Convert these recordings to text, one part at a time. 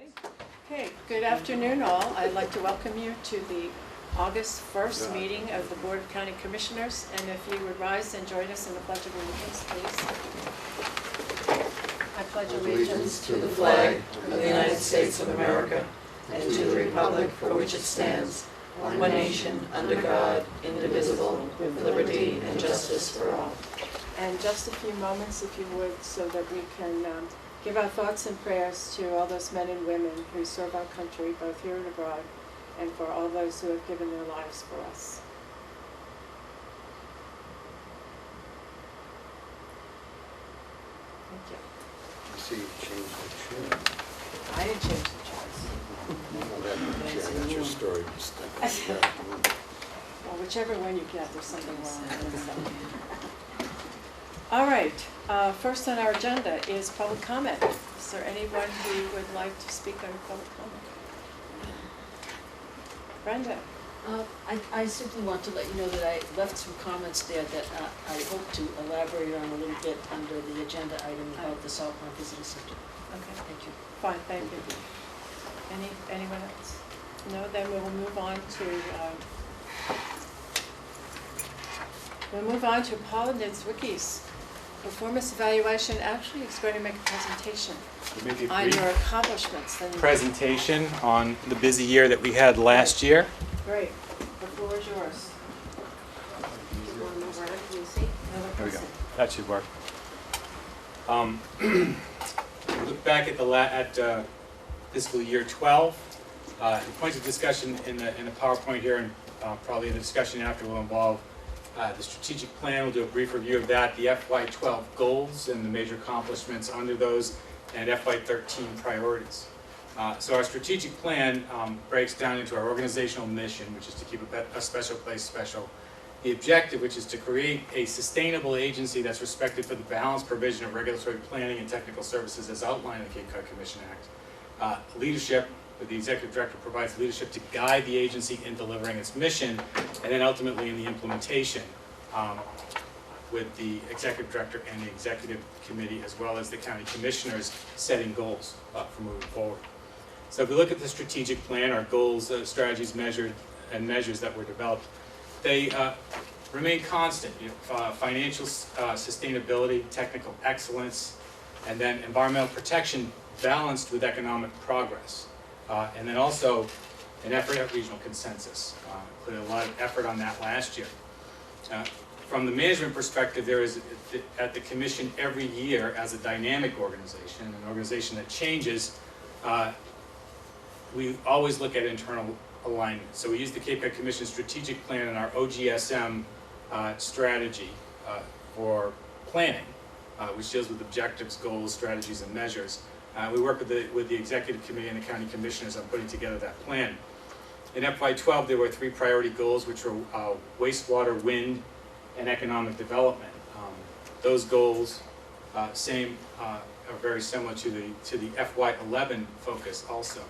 Okay, good afternoon all. I'd like to welcome you to the August 1st meeting of the Board of County Commissioners, and if you would rise and join us in the Pledge of Allegiance, please. I pledge allegiance to the flag of the United States of America and to the republic for which it stands, one nation, under God, indivisible, with liberty and justice for all. And just a few moments, if you would, so that we can give our thoughts and prayers to all those men and women who serve our country, both here and abroad, and for all those who have given their lives for us. Thank you. I see you changed the chair. I didn't change the chairs. Well, that's your story. Well, whichever one you get, there's something wrong with it. All right, first on our agenda is public comment. Is there anyone who would like to speak on public comment? Brenda? I simply want to let you know that I left some comments there that I hope to elaborate on a little bit under the agenda item about the Salt Pond Visitor Center. Okay, Thank you. fine, thank you. Anyone else? No, then we will move on to Paula Niedzwicki's performance evaluation. Actually, it's going to make a presentation on your accomplishments. Presentation on the busy year that we had last year. Great. The floor is yours. You want to move around? Can you see? There we go. That should work. Look back at fiscal year 12. The points of discussion in the PowerPoint here, and probably in the discussion after, will involve the strategic plan. We'll do a brief review of that, the FY12 goals and the major accomplishments under those, and FY13 priorities. So our strategic plan breaks down into our organizational mission, which is to keep a special place special. The objective, which is to create a sustainable agency that's respected for the balanced provision of regulatory planning and technical services as outlined in the Cape Cod Commission Act. Leadership, the executive director provides leadership to guide the agency in delivering its mission, and then ultimately in the implementation with the executive director and the executive committee, as well as the county commissioners, setting goals for moving forward. So if we look at the strategic plan, our goals, strategies, measures that were developed, they remain constant. Financial sustainability, technical excellence, and then environmental protection balanced with economic progress. And then also an effort at regional consensus. Put a lot of effort on that last year. From the management perspective, there is, at the Commission every year, as a dynamic organization, an organization that changes, we always look at internal alignment. So we use the Cape Cod Commission strategic plan and our OGSM strategy for planning, which deals with objectives, goals, strategies, and measures. We work with the executive committee and the county commissioners on putting together that plan. In FY12, there were 3 priority goals, which were wastewater, wind, and economic development. Those goals, are very similar to the FY11 focus also.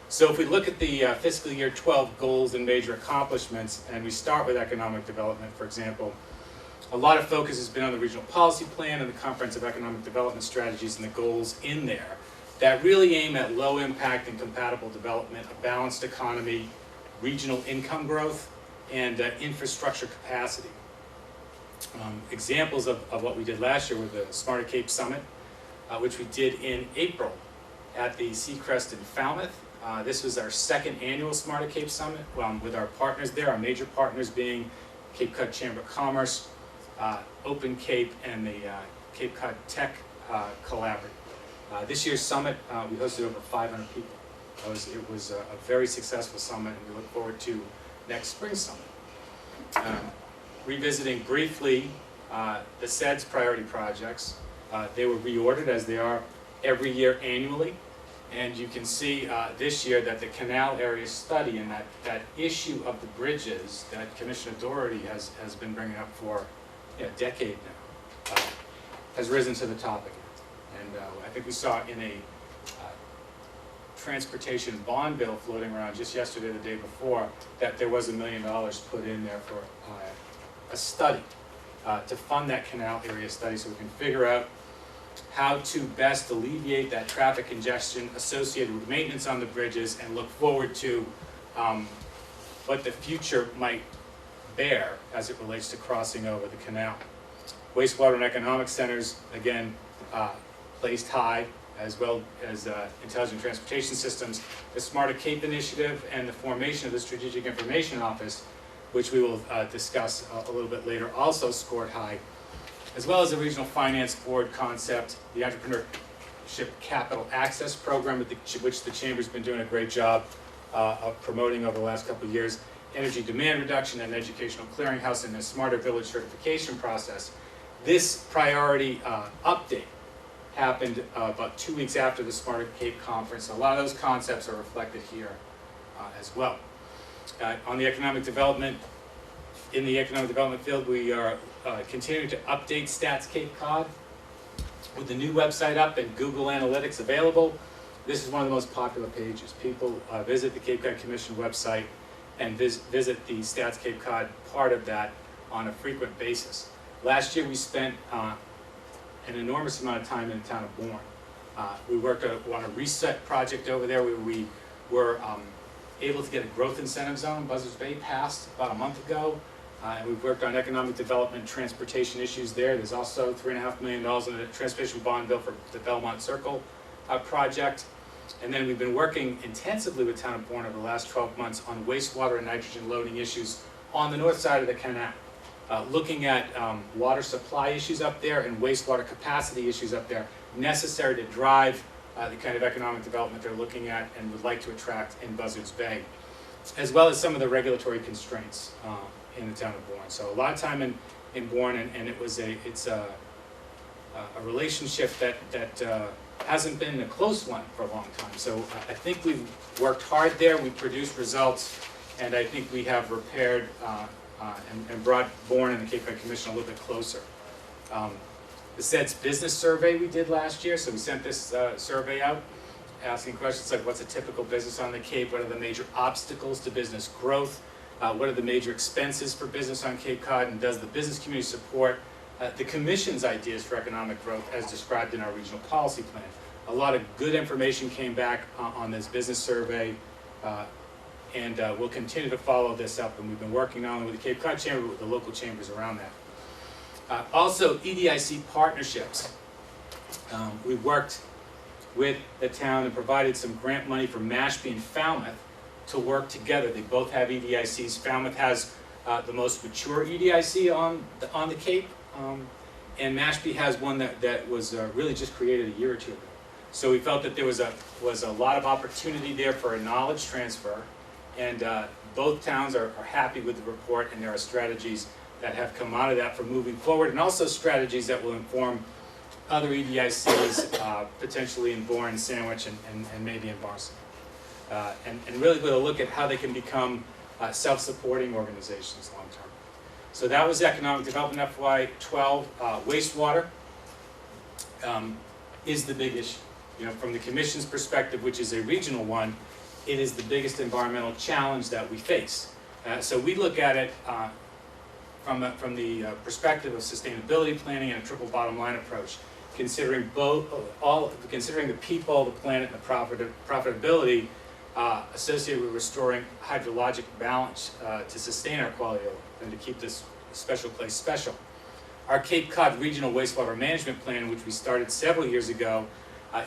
So if we look at the fiscal year 12 goals and major accomplishments, and we start with economic development, for example, a lot of focus has been on the regional policy plan and the comprehensive economic development strategies and the goals in there that really aim at low impact and compatible development, a balanced economy, regional income growth, and infrastructure capacity. Examples of what we did last year were the Smarter Cape Summit, which we did in April at the Seacrest in Falmouth. This was our 2nd annual Smarter Cape Summit with our partners there, our major partners being Cape Cod Chamber of Commerce, Open Cape, and the Cape Cod Tech Collaborative. This year's summit, we hosted over 500 people. It was a very successful summit, and we look forward to next spring's summit. Revisiting briefly the SEDS priority projects, they were reordered as they are every year annually. And you can see this year that the canal area study and that issue of the bridges that Commissioner Doherty has been bringing up for a decade now has risen to the top again. And I think we saw in a transportation bond bill floating around just yesterday, the day before, that there was $1 million put in there for a study to fund that canal area study so we can figure out how to best alleviate that traffic congestion associated with maintenance on the bridges and look forward to what the future might bear as it relates to crossing over the canal. Wastewater and economic centers, again, placed high, as well as intelligent transportation systems. The Smarter Cape initiative and the formation of the Strategic Information Office, which we will discuss a little bit later, also scored high, as well as the Regional Finance Board concept, the Entrepreneurship Capital Access Program, which the Chamber's been doing a great job of promoting over the last couple of years, energy demand reduction and educational clearinghouse, and the Smarter Village certification process. This priority update happened about 2 weeks after the Smarter Cape Conference. A lot of those concepts are reflected here as well. On the economic development, in the economic development field, we are continuing to update Stats Cape Cod with the new website up and Google Analytics available. This is one of the most popular pages. People visit the Cape Cod Commission website and visit the Stats Cape Cod part of that on a frequent basis. Last year we spent an enormous amount of time in the town of Bourne. We worked on a reset project over there where we were able to get a growth incentive zone, Buzzards Bay, passed about a month ago. And we've worked on economic development, transportation issues there. There's also $3.5 million in the transportation bond bill for the Belmont Circle project. And then we've been working intensively with town of Bourne over the last 12 months on wastewater and nitrogen loading issues on the north side of the canal. Looking at water supply issues up there and wastewater capacity issues up there necessary to drive the kind of economic development they're looking at and would like to attract in Buzzards Bay, as well as some of the regulatory constraints in the town of Bourne. So a lot of time in Bourne, and it's a relationship that hasn't been a close one for a long time. So I think we've worked hard there, we've produced results, and I think we have repaired and brought Bourne and the Cape Cod Commission a little bit closer. The SEDS business survey we did last year, so we sent this survey out asking questions like what's a typical business on the Cape, what are the major obstacles to business growth, what are the major expenses for business on Cape Cod, and does the business community support the Commission's ideas for economic growth as described in our regional policy plan. A lot of good information came back on this business survey, and we'll continue to follow this up, and we've been working not only with the Cape Cod Chamber, but with the local chambers around that. Also, EDIC partnerships. We worked with the town and provided some grant money for Mashpee and Falmouth to work together. They both have EDICs. Falmouth has the most mature EDIC on the Cape, and Mashpee has one that was really just created a year or two ago. So we felt that there was a lot of opportunity there for a knowledge transfer, and both towns are happy with the report, and there are strategies that have come out of that for moving forward, and also strategies that will inform other EDICs, potentially in Bourne, Sandwich, and maybe in Barnstable. And really going to look at how they can become self-supporting organizations long term. So that was economic development FY12. Wastewater is the big issue. You know, from the Commission's perspective, which is a regional one, it is the biggest environmental challenge that we face. So we look at it from the perspective of sustainability planning and a triple bottom line approach, considering considering the people, the planet, and the profitability associated with restoring hydrologic balance to sustain our quality of life and to keep this special place special. Our Cape Cod Regional Wastewater Management Plan, which we started several years ago,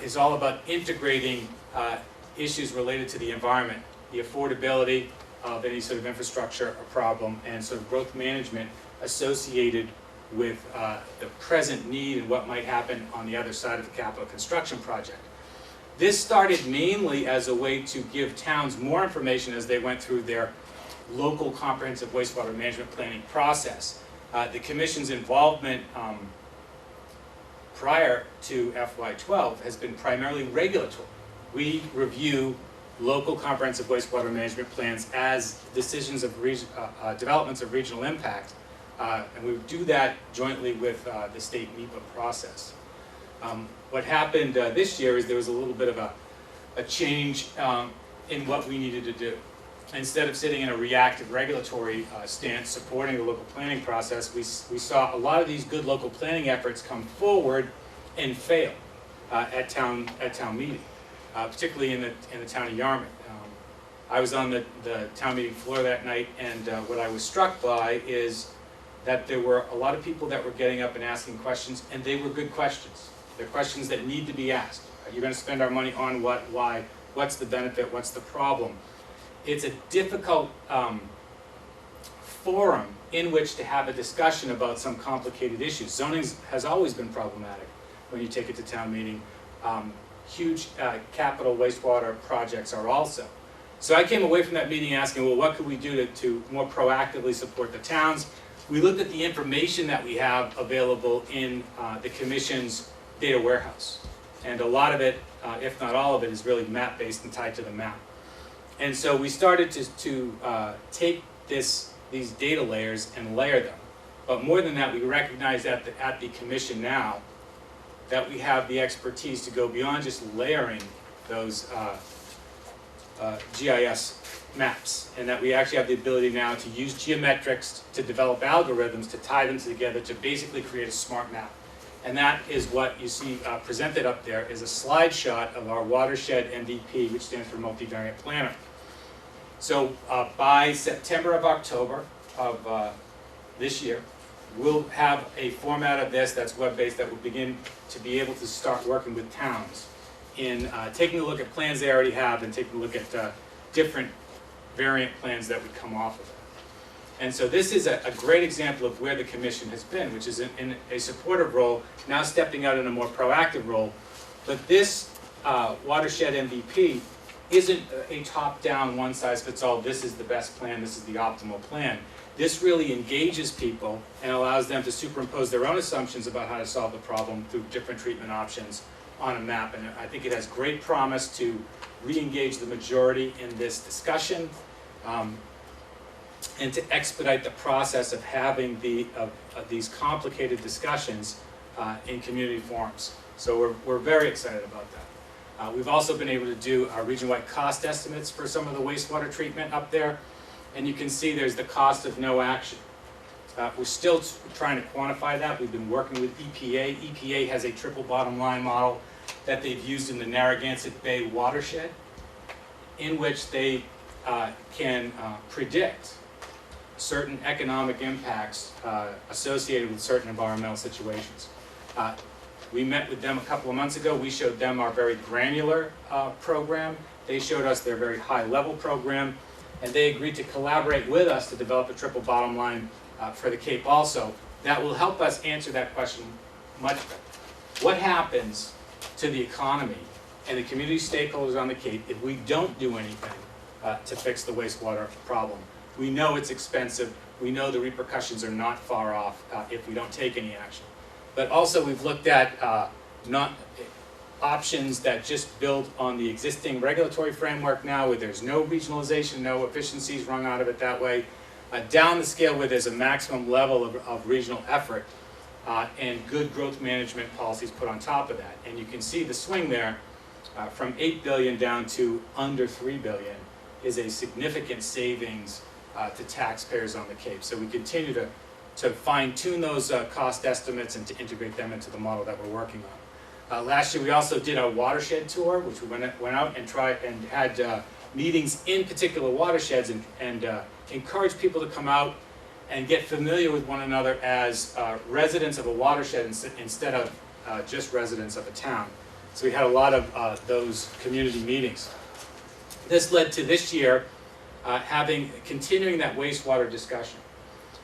is all about integrating issues related to the environment, the affordability of any sort of infrastructure or problem, and sort of growth management associated with the present need and what might happen on the other side of the capital construction project. This started mainly as a way to give towns more information as they went through their local comprehensive wastewater management planning process. The Commission's involvement prior to FY12 has been primarily regulatory. We review local comprehensive wastewater management plans as decisions of developments of regional impact, and we do that jointly with the state NEPA process. What happened this year is there was a little bit of a change in what we needed to do. Instead of sitting in a reactive regulatory stance supporting the local planning process, we saw a lot of these good local planning efforts come forward and fail. at town meeting, particularly in the town of Yarmouth. I was on the town meeting floor that night, and what I was struck by is that there were a lot of people that were getting up and asking questions, and they were good questions. They're questions that need to be asked. You're going to spend our money on what, why, what's the benefit, what's the problem? It's a difficult forum in which to have a discussion about some complicated issues. Zoning has always been problematic when you take it to town meeting. Huge capital wastewater projects are also. So I came away from that meeting asking, well, what could we do to more proactively support the towns? We looked at the information that we have available in the Commission's data warehouse. And a lot of it, if not all of it, is really map-based and tied to the map. And so we started to take these data layers and layer them. But more than that, we recognize at the Commission now that we have the expertise to go beyond just layering those GIS maps, and that we actually have the ability now to use geometrics to develop algorithms to tie them together to basically create a smart map. And that is what you see presented up there, is a slide shot of our watershed MVP, which stands for multivariate planner. So by September of October of this year, we'll have a format of this that's web-based that will begin to be able to start working with towns in taking a look at plans they already have and taking a look at different variant plans that would come off of it. And so this is a great example of where the Commission has been, which is in a supportive role, now stepping out in a more proactive role. But this watershed MVP isn't a top-down, one-size-fits-all, this is the best plan, this is the optimal plan. This really engages people and allows them to superimpose their own assumptions about how to solve the problem through different treatment options on a map. And I think it has great promise to re-engage the majority in this discussion and to expedite the process of having these complicated discussions in community forums. So we're very excited about that. We've also been able to do our region-wide cost estimates for some of the wastewater treatment up there. And you can see there's the cost of no action. We're still trying to quantify that. We've been working with EPA. EPA has a triple bottom line model that they've used in the Narragansett Bay watershed, in which they can predict certain economic impacts associated with certain environmental situations. We met with them a couple of months ago. We showed them our very granular program. They showed us their very high-level program, and they agreed to collaborate with us to develop a triple bottom line for the Cape also. That will help us answer that question much better. What happens to the economy and the community stakeholders on the Cape if we don't do anything to fix the wastewater problem? We know it's expensive. We know the repercussions are not far off if we don't take any action. But also we've looked at options that just build on the existing regulatory framework now, where there's no regionalization, no efficiencies wrung out of it that way, down the scale where there's a maximum level of regional effort and good growth management policies put on top of that. And you can see the swing there from $8 billion down to under $3 billion is a significant savings to taxpayers on the Cape. So we continue to fine-tune those cost estimates and to integrate them into the model that we're working on. Last year we also did a watershed tour, which we went out and tried and had meetings in particular watersheds and encouraged people to come out and get familiar with one another as residents of a watershed instead of just residents of a town. So we had a lot of those community meetings. This led to this year continuing that wastewater discussion.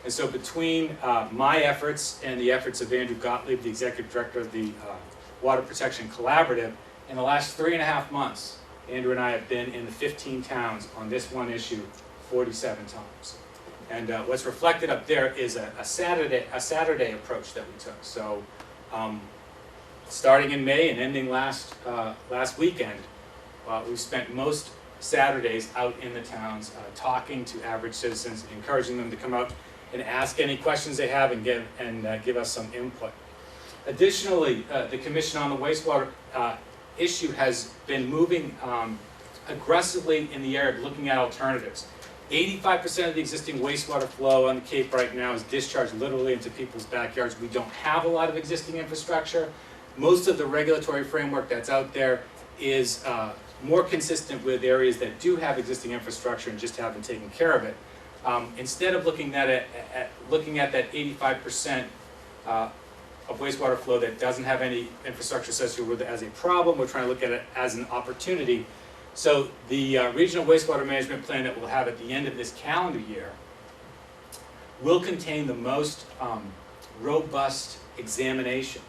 And so between my efforts and the efforts of Andrew Gottlieb, the Executive Director of the Water Protection Collaborative, in the last 3.5 months, Andrew and I have been in the 15 towns on this one issue 47 times. And what's reflected up there is a Saturday approach that we took. So starting in May and ending last weekend, we spent most Saturdays out in the towns talking to average citizens, encouraging them to come out and ask any questions they have and give us some input. Additionally, the Commission on the Wastewater issue has been moving aggressively in the area of looking at alternatives. 85% of the existing wastewater flow on the Cape right now is discharged literally into people's backyards. We don't have a lot of existing infrastructure. most of the regulatory framework that's out there is more consistent with areas that do have existing infrastructure and just haven't taken care of it. Instead of looking at looking at that 85% of wastewater flow that doesn't have any infrastructure associated with it as a problem, we're trying to look at it as an opportunity. So the regional wastewater management plan that we'll have at the end of this calendar year will contain the most robust examination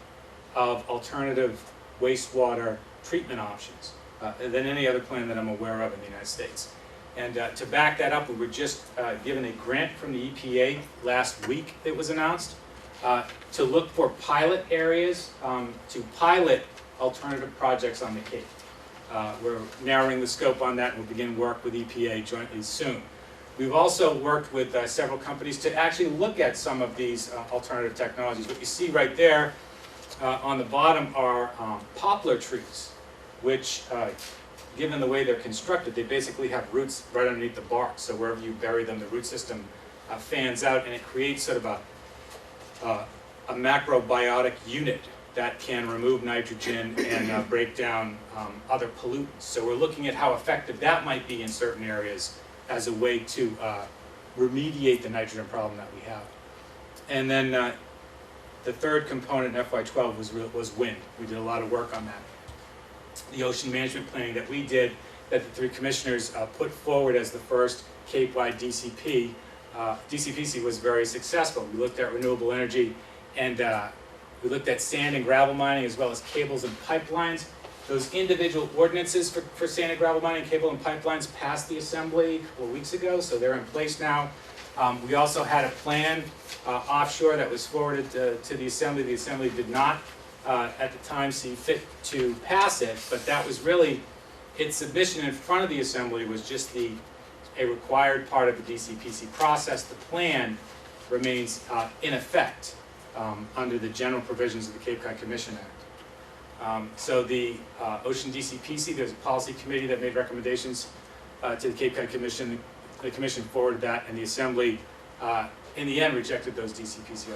of alternative wastewater treatment options than any other plan that I'm aware of in the United States. And to back that up, we were just given a grant from the EPA last week that was announced to look for pilot areas to pilot alternative projects on the Cape. We're narrowing the scope on that and we'll begin work with EPA jointly soon. We've also worked with several companies to actually look at some of these alternative technologies. What you see right there on the bottom are poplar trees, which, given the way they're constructed, they basically have roots right underneath the bark. So wherever you bury them, the root system fans out, and it creates sort of a macrobiotic unit that can remove nitrogen and break down other pollutants. So we're looking at how effective that might be in certain areas as a way to remediate the nitrogen problem that we have. And then the third component in FY12 was wind. We did a lot of work on that. The ocean management planning that we did, that the three commissioners put forward as the first Cape-wide DCP, DCPC was very successful. We looked at renewable energy and we looked at sand and gravel mining as well as cables and pipelines. Those individual ordinances for sand and gravel mining, cable and pipelines passed the Assembly a couple of weeks ago, so they're in place now. We also had a plan offshore that was forwarded to the Assembly. The Assembly did not at the time see fit to pass it, but that was really, its submission in front of the Assembly was just a required part of the DCPC process. The plan remains in effect under the general provisions of the Cape Cod Commission Act. So the Ocean DCPC, there's a policy committee that made recommendations to the Cape Cod Commission. The Commission forwarded that, and the Assembly, in the end, rejected those DCPC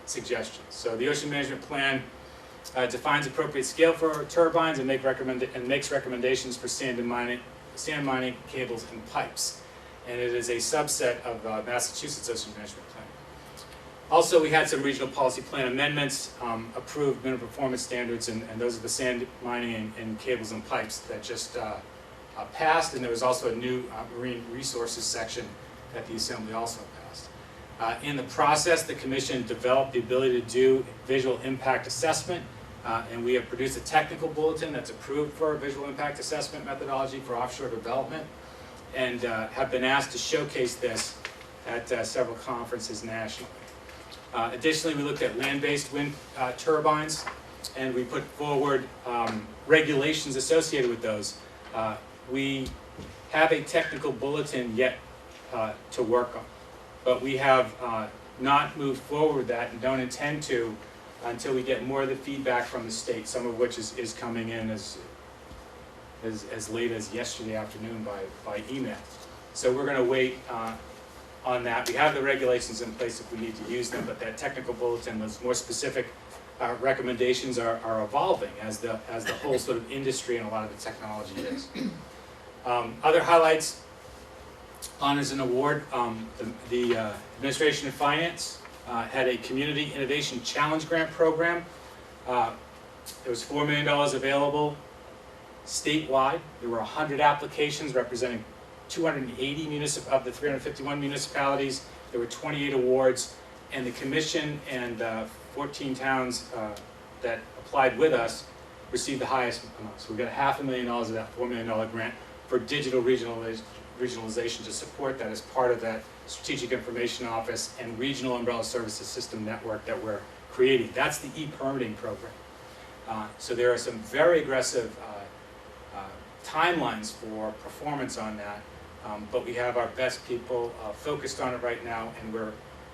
suggestions. So the Ocean Management Plan defines appropriate scale for turbines and makes recommendations for sand mining, cables, and pipes. And it is a subset of Massachusetts Ocean Management Plan. Also, we had some regional policy plan amendments, approved minimum performance standards, and those are the sand mining and cables and pipes that just passed. And there was also a new marine resources section that the Assembly also passed. In the process, the Commission developed the ability to do visual impact assessment, and we have produced a technical bulletin that's approved for a visual impact assessment methodology for offshore development, and have been asked to showcase this at several conferences nationally. Additionally, we looked at land-based wind turbines, and we put forward regulations associated with those. We have a technical bulletin yet to work on, but we have not moved forward with that and don't intend to until we get more of the feedback from the state, some of which is coming in as late as yesterday afternoon by email. So we're going to wait on that. We have the regulations in place if we need to use them, but that technical bulletin, those more specific recommendations are evolving as the whole sort of industry and a lot of the technology is. Other highlights, honors and award, the Administration of Finance had a Community Innovation Challenge Grant program. There was $4 million available statewide. There were 100 applications representing 280 of the 351 municipalities. There were 28 awards, and the Commission and 14 towns that applied with us received the highest amount. So we got $500,000 of that $4 million grant for digital regionalization to support that as part of that Strategic Information Office and Regional Umbrella Services System network that we're creating. That's the e-permitting program. So there are some very aggressive timelines for performance on that, but we have our best people focused on it right now, and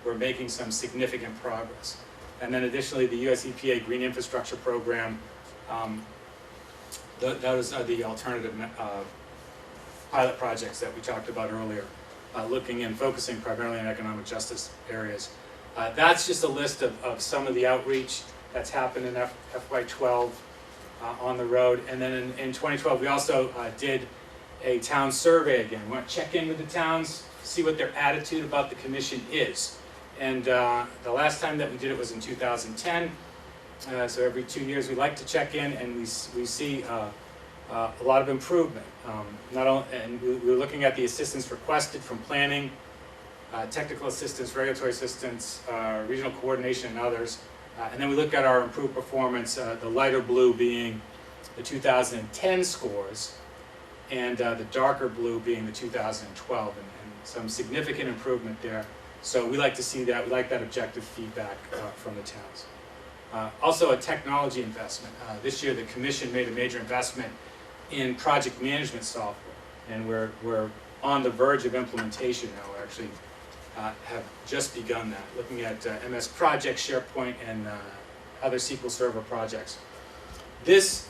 we're making some significant progress. And then additionally, the US EPA Green Infrastructure Program, those are the alternative pilot projects that we talked about earlier, looking and focusing primarily on economic justice areas. That's just a list of some of the outreach That's happened in FY12 on the road. And then in 2012, we also did a town survey again. We want to check in with the towns, see what their attitude about the commission is. And the last time that we did it was in 2010. So every 2 years we like to check in, and we see a lot of improvement. And we were looking at the assistance requested from planning, technical assistance, regulatory assistance, regional coordination, and others. And then we look at our improved performance, the lighter blue being the 2010 scores, and the darker blue being the 2012, and some significant improvement there. So we like to see that. We like that objective feedback from the towns. Also a technology investment. This year the Commission made a major investment in project management software, and we're on the verge of implementation now. We actually have just begun that, looking at MS Project, SharePoint, and other SQL Server projects. This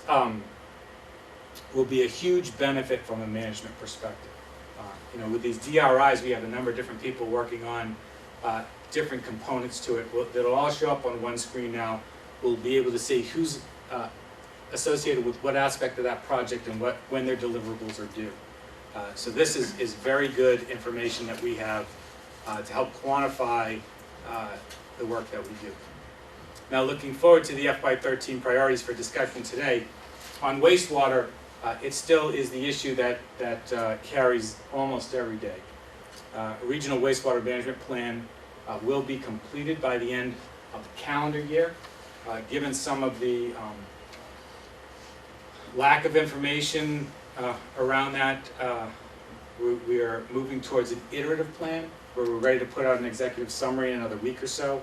will be a huge benefit from a management perspective. With these DRIs, we have a number of different people working on different components to it. That'll all show up on one screen now. We'll be able to see who's associated with what aspect of that project and when their deliverables are due. So this is very good information that we have to help quantify the work that we do. Now, looking forward to the FY13 priorities for discussion today. On wastewater, it still is the issue that carries almost every day. A regional wastewater management plan will be completed by the end of the calendar year. Given some of the lack of information around that, we are moving towards an iterative plan where we're ready to put out an executive summary in another week or so.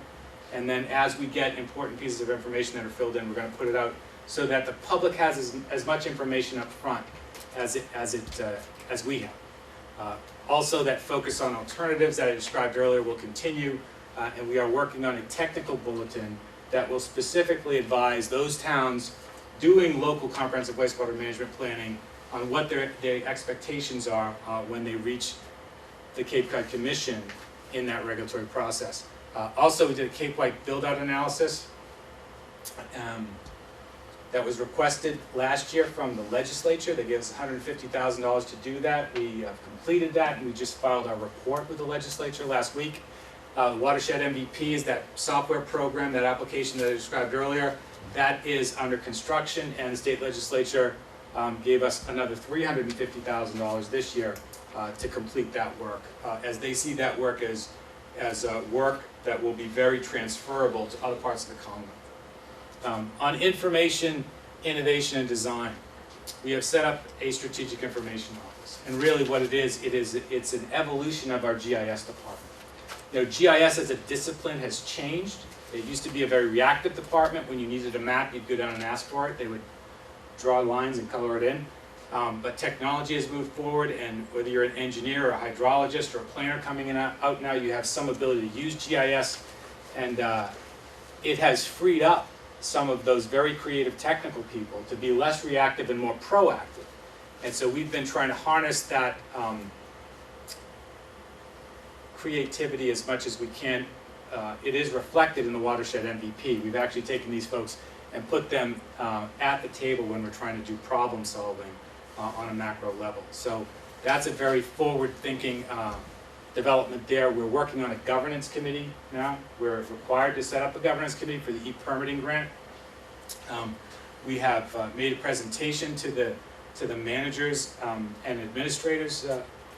And then as we get important pieces of information that are filled in, we're going to put it out so that the public has as much information up front as we have. Also, that focus on alternatives that I described earlier will continue, and we are working on a technical bulletin that will specifically advise those towns doing local comprehensive wastewater management planning on what their expectations are when they reach the Cape Cod Commission in that regulatory process. Also, we did a Cape-wide build-out analysis that was requested last year from the legislature. They gave us $150,000 to do that. We have completed that, and we just filed our report with the legislature last week. Watershed MVP is that software program, that application that I described earlier. That is under construction, and the state legislature gave us another $350,000 this year to complete that work, as they see that work as work that will be very transferable to other parts of the Commonwealth. On information, innovation, and design, we have set up a strategic information office. And really what it's an evolution of our GIS department. GIS as a discipline has changed. It used to be a very reactive department. When you needed a map, you'd go down and ask for it. They would draw lines and color it in. But technology has moved forward, and whether you're an engineer or a hydrologist or a planner coming out now, you have some ability to use GIS, and it has freed up some of those very creative technical people to be less reactive and more proactive. And so we've been trying to harness that creativity as much as we can. It is reflected in the Watershed MVP. We've actually taken these folks and put them at the table when we're trying to do problem solving on a macro level. So that's a very forward-thinking development there. We're working on a governance committee now. We're required to set up a governance committee for the e-permitting grant. We have made a presentation to the managers and administrators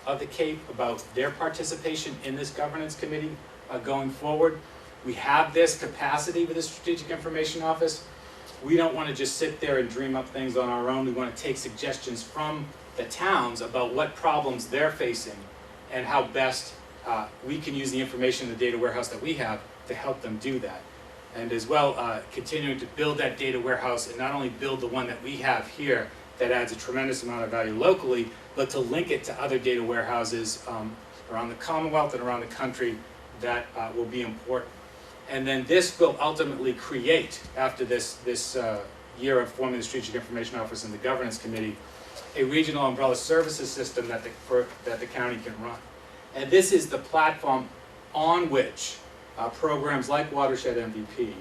of the Cape about their participation in this governance committee going forward. We have this capacity with the Strategic Information Office. We don't want to just sit there and dream up things on our own. We want to take suggestions from the towns about what problems they're facing and how best we can use the information in the data warehouse that we have to help them do that. And as well, continuing to build that data warehouse, and not only build the one that we have here that adds a tremendous amount of value locally, but to link it to other data warehouses around the Commonwealth and around the country that will be important. And then this will ultimately create, after this year of forming the Strategic Information Office and the Governance Committee, a regional umbrella services system that the county can run. And this is the platform on which programs like Watershed MVP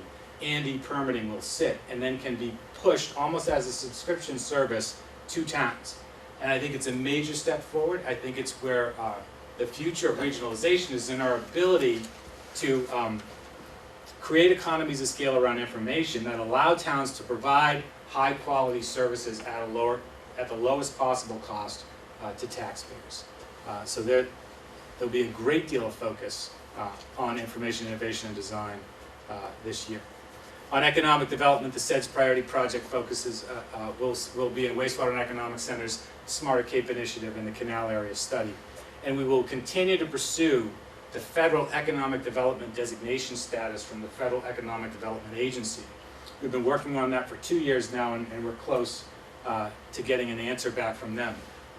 and e-permitting will sit, and then can be pushed almost as a subscription service to towns. And I think it's a major step forward. I think it's where the future of regionalization is in our ability to create economies of scale around information that allow towns to provide high-quality services at the lowest possible cost to taxpayers. So there'll be a great deal of focus on information innovation and design this year. On economic development, the SEDS priority project focuses will be in wastewater and economic centers, Smarter Cape Initiative, and the Canal Area Study. And we will continue to pursue the federal economic development designation status from the Federal Economic Development Agency. We've been working on that for 2 years now, and we're close to getting an answer back from them.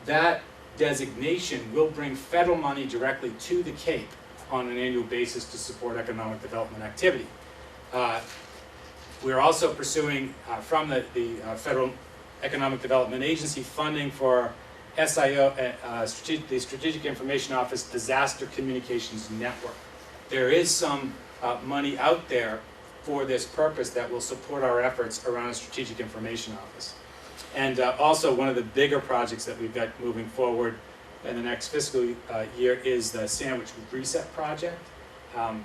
That designation will bring federal money directly to the Cape on an annual basis to support economic development activity. We're also pursuing from the Federal Economic Development Agency funding for SIO, the Strategic Information Office Disaster Communications Network. There is some money out there for this purpose that will support our efforts around a Strategic Information Office. And also one of the bigger projects that we've got moving forward in the next fiscal year is the Sandwich Reset Project.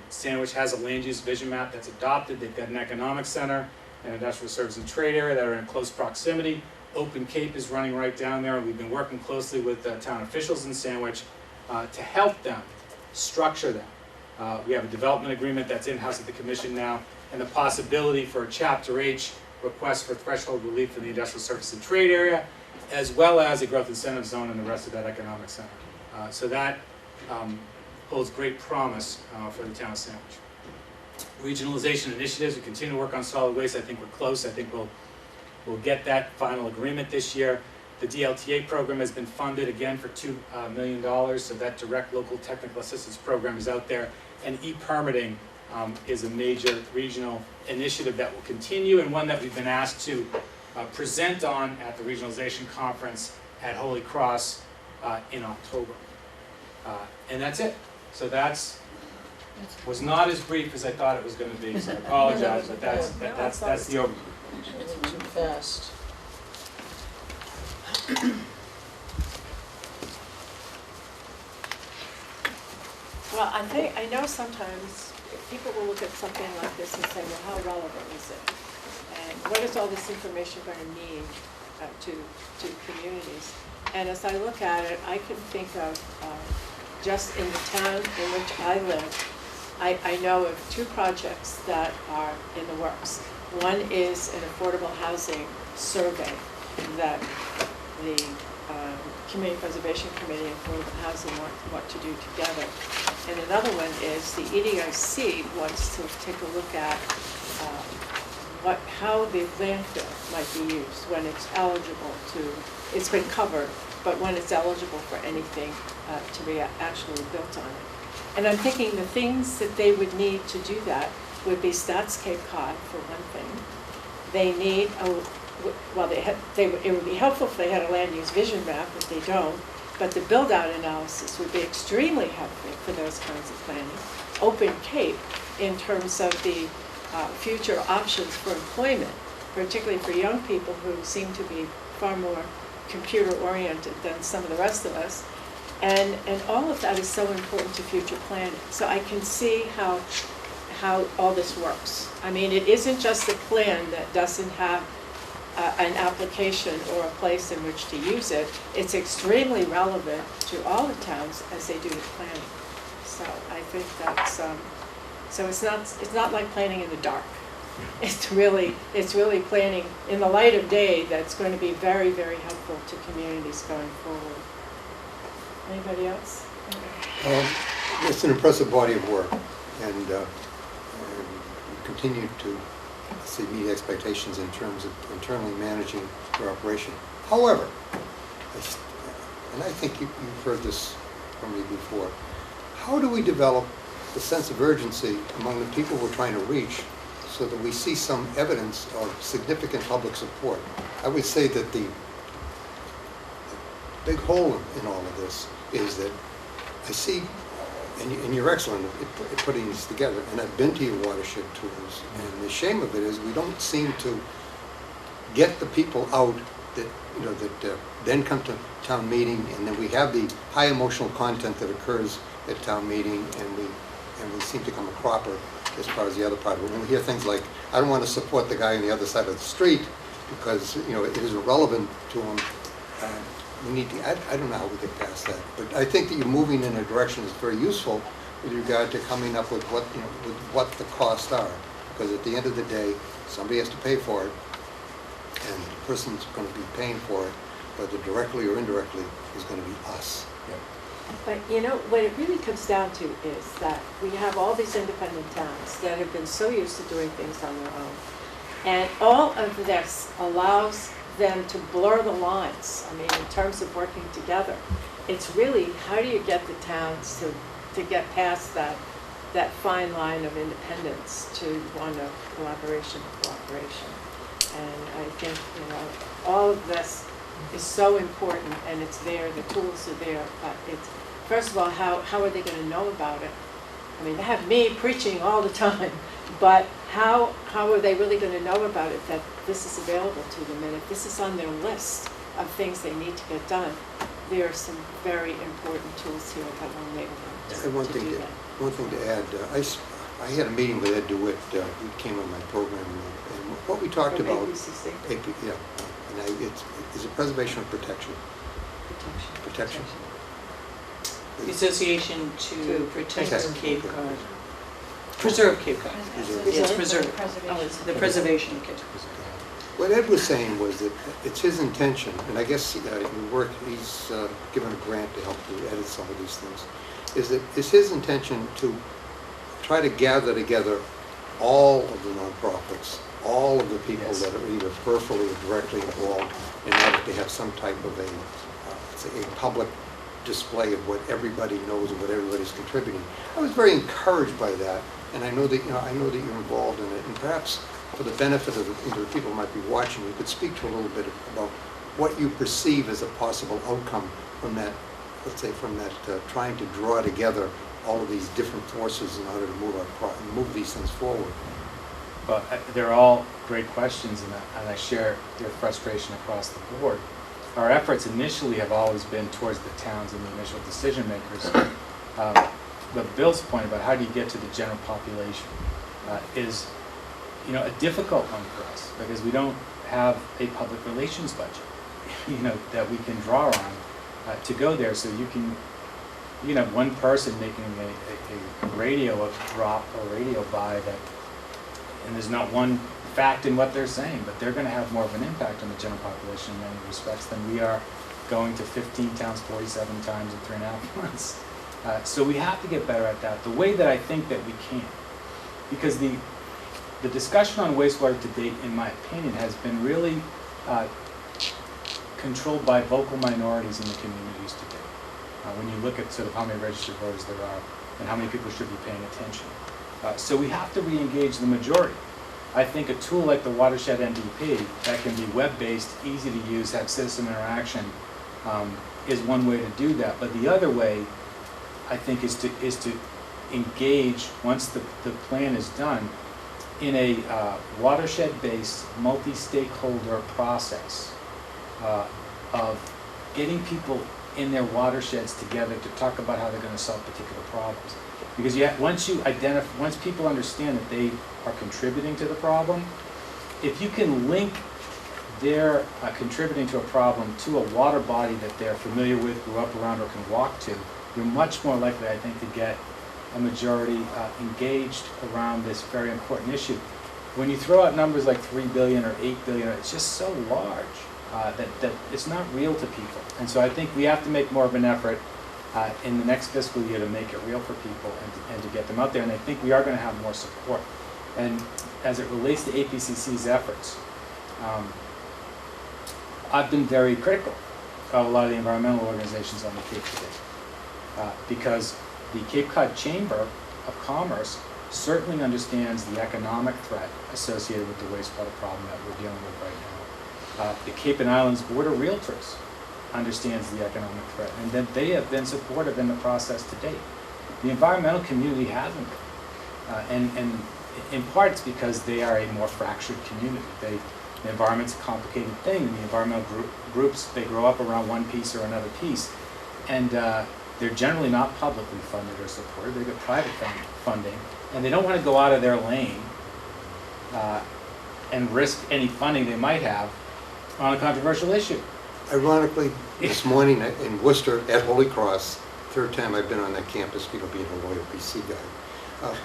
Sandwich has a land use vision map that's adopted. They've got an economic center, an industrial service and trade area that are in close proximity. Open Cape is running right down there, and we've been working closely with town officials in Sandwich to help them structure them. We have a development agreement that's in-house at the Commission now, and the possibility for a Chapter H request for threshold relief in the industrial service and trade area, as well as a growth incentive zone in the rest of that economic center. So that holds great promise for the town of Sandwich. Regionalization initiatives, we continue to work on solid waste. I think we're close. I think we'll get that final agreement this year. The DLTA program has been funded again for $2 million, so that direct local technical assistance program is out there. And e-permitting is a major regional initiative that will continue, and one that we've been asked to present on at the regionalization conference at Holy Cross in October. And that's it. So was not as brief as I thought it was going to be, so I apologize, but that's the overview. It's too fast. Well, I know sometimes people will look at something like this and say, well, how relevant is it? And what is all this information going to mean to communities? And as I look at it, I can think of just in the town in which I live, I know of 2 projects that are in the works. One is an affordable housing survey that the Community Preservation Committee and Affordable Housing want to do together. And another one is the EDIC wants to take a look at how the landfill might be used when it's eligible to, it's been covered, but when it's eligible for anything to be actually built on it. And I'm thinking the things that they would need to do that would be Stats Cape Cod, for one thing. They need it would be helpful if they had a land use vision map, but they don't. But the build-out analysis would be extremely helpful for those kinds of planning. Open Cape, in terms of the future options for employment, particularly for young people who seem to be far more computer-oriented than some of the rest of us. And all of that is so important to future planning. So I can see how all this works. I mean, it isn't just a plan that doesn't have an application or a place in which to use it. It's extremely relevant to all the towns as they do the planning. So I think that's, so it's not like planning in the dark. It's really planning in the light of day that's going to be very, very helpful to communities going forward. Anybody else? It's an impressive body of work, and we continue to meet expectations in terms of internally managing your operation. However, and I think you've heard this from me before, how do we develop the sense of urgency among the people we're trying to reach so that we see some evidence of significant public support? I would say that the big hole in all of this is that I see and you're excellent at putting these together, and I've been to your watershed tours, and the shame of it is we don't seem to get the people out that, that then come to town meeting, and then we have the high emotional content that occurs at town meeting, and we seem to come a cropper as far as the other part of it. When we hear things like, I don't want to support the guy on the other side of the street because, it is irrelevant to him, we need to, I don't know how we get past that, but I think that you're moving in a direction that's very useful with regard to coming up with what, with what the costs are. Because at the end of the day, somebody has to pay for it, and the person that's going to be paying for it, whether directly or indirectly, is going to be us. But what it really comes down to is that we have all these independent towns that have been so used to doing things on their own. And all of this allows them to blur the lines. I mean, in terms of working together, it's really, how do you get the towns to get past that fine line of independence to one of collaboration and cooperation. And I think, all of this is so important, and it's there, the tools are there, but it's, first of all, how are they going to know about it? I mean, they have me preaching all the time, but how are they really going to know about it, that this is available to them? And if this is on their list of things they need to get done, there are some very important tools here that will enable them And one to thing do to, that. one thing to add, I had a meeting with Ed DeWitt, who came on my program, and what we talked From about, APCC. it's a preservation of protection. Protection. The Association to To Protect protect. Cape Cod. Preserve Cape Cod. Yes, preserve. Oh, it's the preservation of Cape Cod. What Ed was saying was that it's his intention, and I guess he's given a grant to help to edit some of these things, is that it's his intention to try to gather together all of the nonprofits, all of the people that are either peripherally or directly involved, in order to have some type of a public display of what everybody knows and what everybody's contributing. I was very encouraged by that, and I know that you're involved in it, and perhaps for the benefit of the people who might be watching, you could speak to a little bit about what you perceive as a possible outcome from that, let's say, from that trying to draw together all of these different forces in order to move these things forward. Well, they're all great questions, and I share your frustration across the board. Our efforts initially have always been towards the towns and the initial decision makers. But Bill's point about how do you get to the general population is, a difficult one for us, because we don't have a public relations budget, that we can draw on to go there. So you can have one person making a radio drop or radio buy that, and there's not one fact in what they're saying, but they're going to have more of an impact on the general population in many respects than we are going to 15 towns 47 times in 3.5 months. So we have to get better at that. The way that I think that we can, because the discussion on wastewater to date, in my opinion, has been really controlled by vocal minorities in the communities today. When you look at sort of how many registered voters there are and how many people should be paying attention. So we have to re-engage the majority. I think a tool like the Watershed NDP that can be web-based, easy to use, have citizen interaction, is one way to do that. But the other way, I think, is to engage, once the plan is done, in a watershed-based, multi-stakeholder process of getting people in their watersheds together to talk about how they're going to solve particular problems. Because once people understand that they are contributing to the problem, if you can link their contributing to a problem to a water body that they're familiar with, grew up around, or can walk to, you're much more likely, I think, to get a majority engaged around this very important issue. When you throw out numbers like 3 billion or 8 billion, it's just so large that it's not real to people. And so I think we have to make more of an effort in the next fiscal year to make it real for people and to get them out there. And I think we are going to have more support. And as it relates to APCC's efforts, I've been very critical of a lot of the environmental organizations on the Cape today, because the Cape Cod Chamber of Commerce certainly understands the economic threat associated with the wastewater problem that we're dealing with right now. The Cape and Islands Board of Realtors understands the economic threat, and that they have been supportive in the process to date. The environmental community hasn't been. And in part it's because they are a more fractured community. The environment's a complicated thing, and the environmental groups, they grow up around one piece or another piece. And they're generally not publicly funded or supported. They get private funding, and they don't want to go out of their lane and risk any funding they might have on a controversial issue. Ironically, this morning in Worcester at Holy Cross, third time I've been on that campus, being a loyal BC guy,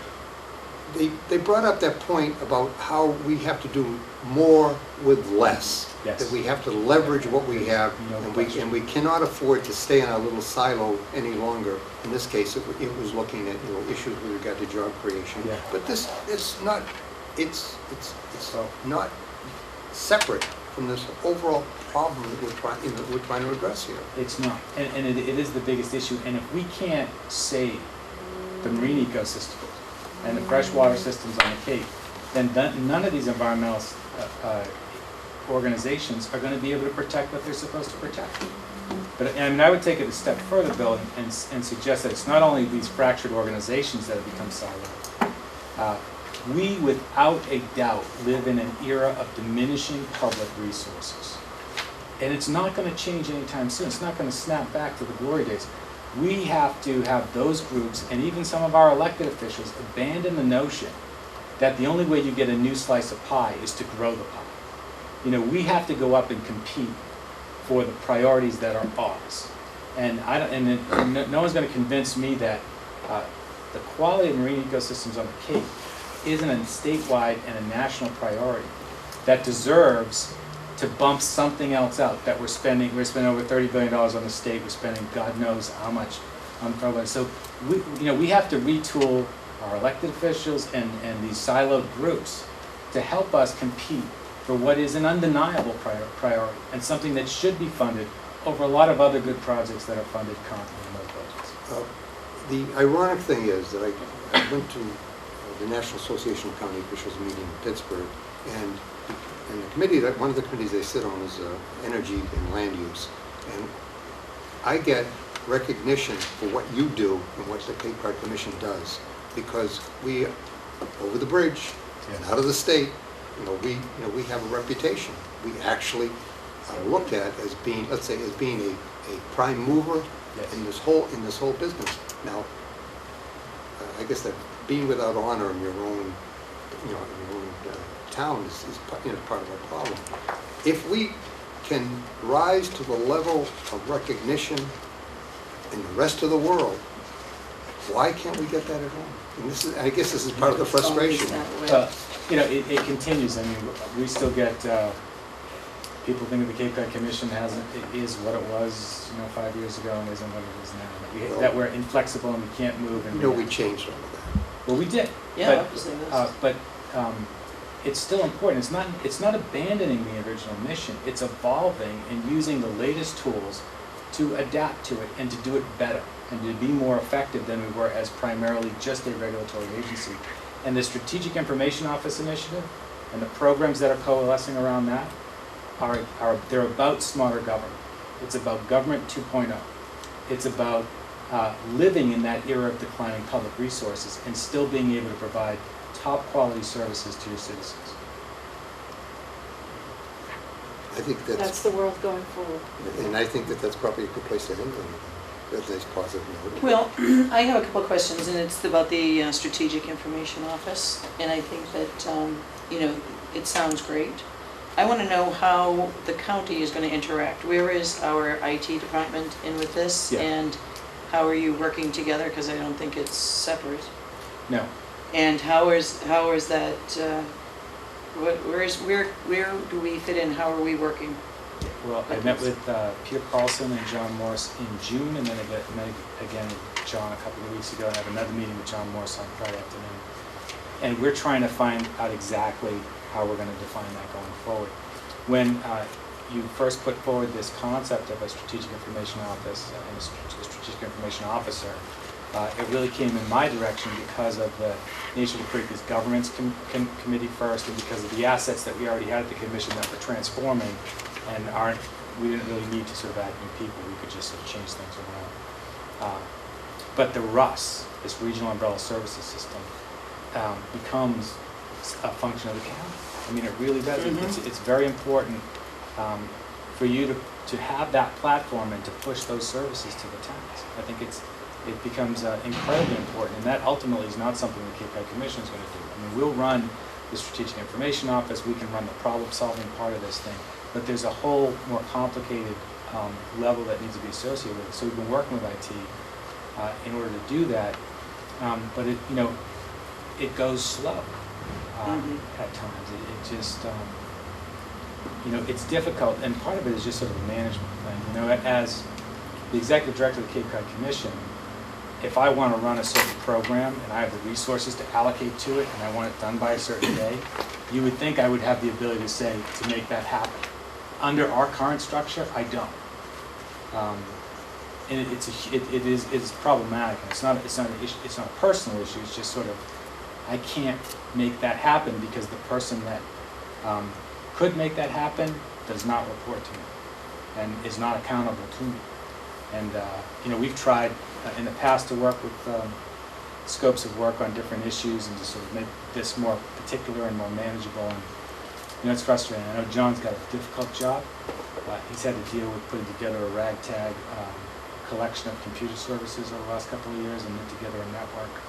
they brought up that point about how we have to do more with less. Yes. That we have to leverage what we have, No and question. we cannot afford to stay in our little silo any longer. In this case, it was looking at issues with regard to job creation. Yeah. But this is not. It's not separate from this overall problem that we're trying to address here. It's not, and it is the biggest issue. And if we can't save the marine ecosystem and the freshwater systems on the Cape, then none of these environmental organizations are going to be able to protect what they're supposed to protect. But I would take it a step further, Bill, and suggest that it's not only these fractured organizations that have become siloed. We, without a doubt, live in an era of diminishing public resources. And it's not going to change anytime soon. It's not going to snap back to the glory days. We have to have those groups, and even some of our elected officials, abandon the notion that the only way you get a new slice of pie is to grow the pie. We have to go up and compete for the priorities that are ours. And no one's going to convince me that the quality of marine ecosystems on the Cape isn't a statewide and a national priority that deserves to bump something else out that we're spending over $30 billion on the state. We're spending God knows how much on programs. So we have to retool our elected officials and these siloed groups to help us compete for what is an undeniable priority and something that should be funded over a lot of other good projects that are funded currently in those budgets. The ironic thing is that I went to the National Association of County Officials meeting in Pittsburgh, and the committee, one of the committees they sit on is energy and land use. And I get recognition for what you do and what the Cape Cod Commission does, because we, over the bridge and out of the state, we have a reputation. We actually are looked at as being, let's say, as being a prime mover in this whole business. Now, I guess that being without honor in your own, town is part of our problem. If we can rise to the level of recognition in the rest of the world, why can't we get that at home? And I guess this is part of the frustration. It continues. I mean, we still get people think that the Cape Cod Commission is what it was, 5 years ago, and isn't what it is now. That we're inflexible and we can't move. And we changed all of that. Well, we did. Yeah, but it's still important. It's not abandoning the original mission. It's evolving and using the latest tools to adapt to it and to do it better and to be more effective than we were as primarily just a regulatory agency. And the Strategic Information Office initiative and the programs that are coalescing around that they're about smarter government. It's about government 2.0. It's about living in that era of declining public resources and still being able to provide top quality services to your citizens. I think That's the world going forward. and I think that's probably a good place to end on. That's a nice positive note. Well, I have a couple of questions, and it's about the Strategic Information Office, and I think that, it sounds great. I want to know how the county is going to interact. Where is our IT department in with this? Yeah. And how are you working together? Because I don't think it's separate. No. And how is that, where do we fit in? How are we working? Well, I met with Peter Carlson and John Morris in June, and then I met again with John a couple of weeks ago, and I have another meeting with John Morris on Friday afternoon. And we're trying to find out exactly how we're going to define that going forward. When you first put forward this concept of a Strategic Information Office and a Strategic Information Officer, it really came in my direction because of the nature of the creek as governance committee first, and because of the assets that we already had at the commission that were transforming and we didn't really need to sort of add new people. We could just sort of change things around. But the RUS, this Regional Umbrella Services System, becomes a function of the county. I mean, it really does. It's very important for you to have that platform and to push those services to the towns. I think it becomes incredibly important, and that ultimately is not something the Cape Cod Commission is going to do. I mean, we'll run the Strategic Information Office, we can run the problem-solving part of this thing, but there's a whole more complicated level that needs to be associated with it. So we've been working with IT in order to do that, but it goes slow at times. It just, it's difficult, and part of it is just sort of a management thing. As the executive director of the Cape Cod Commission, if I want to run a certain program and I have the resources to allocate to it and I want it done by a certain day, you would think I would have the ability to make that happen. Under our current structure, I don't. And it's problematic. And it's not a personal issue. It's just sort of, I can't make that happen because the person that could make that happen does not report to me and is not accountable to me. And we've tried in the past to work with scopes of work on different issues and to sort of make this more particular and more manageable. And it's frustrating. I know John's got a difficult job. He's had to deal with putting together a ragtag collection of computer services over the last couple of years and put together a network.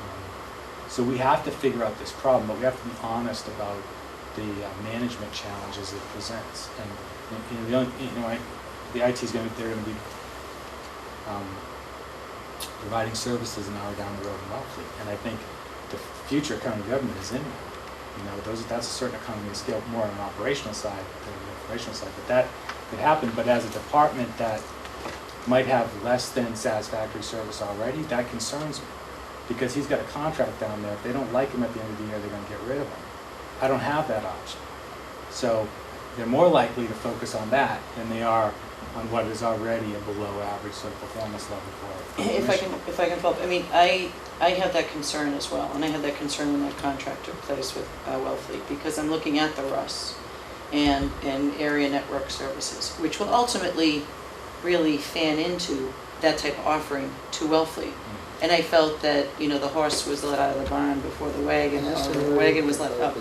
So we have to figure out this problem, but we have to be honest about the management challenges it presents. And the IT is going to be providing services an hour down the road in Wellfleet, and I think the future of county government is in there. That's a certain economy of scale, more on an operational side than the operational side, but that could happen. But as a department that might have less than satisfactory service already, that concerns me, because he's got a contract down there. If they don't like him at the end of the year, they're going to get rid of him. I don't have that option, so they're more likely to focus on that than they are on what is already a below average sort of performance level for it. If I can follow up, I mean, I have that concern as well, and I had that concern when that contract took place with Wellfleet, because I'm looking at the RUS and area network services, which will ultimately really fan into that type of offering to Wellfleet. And I felt that, the horse was let out of the barn before the wagon, or the wagon was let up.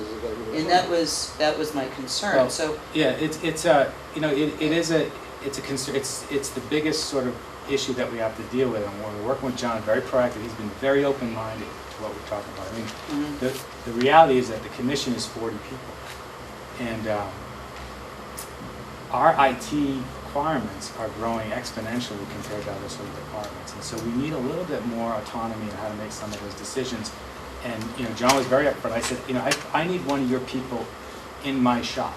And that was my concern. Well, so yeah, it's a concern. It's the biggest sort of issue that we have to deal with, and we're working with John, very proactive. He's been very open-minded to what we're talking about. I mean, the reality is that the commission is 40 people, and our IT requirements are growing exponentially compared to other sort of departments, and so we need a little bit more autonomy in how to make some of those decisions. And John was very upfront. I said, I need one of your people in my shop.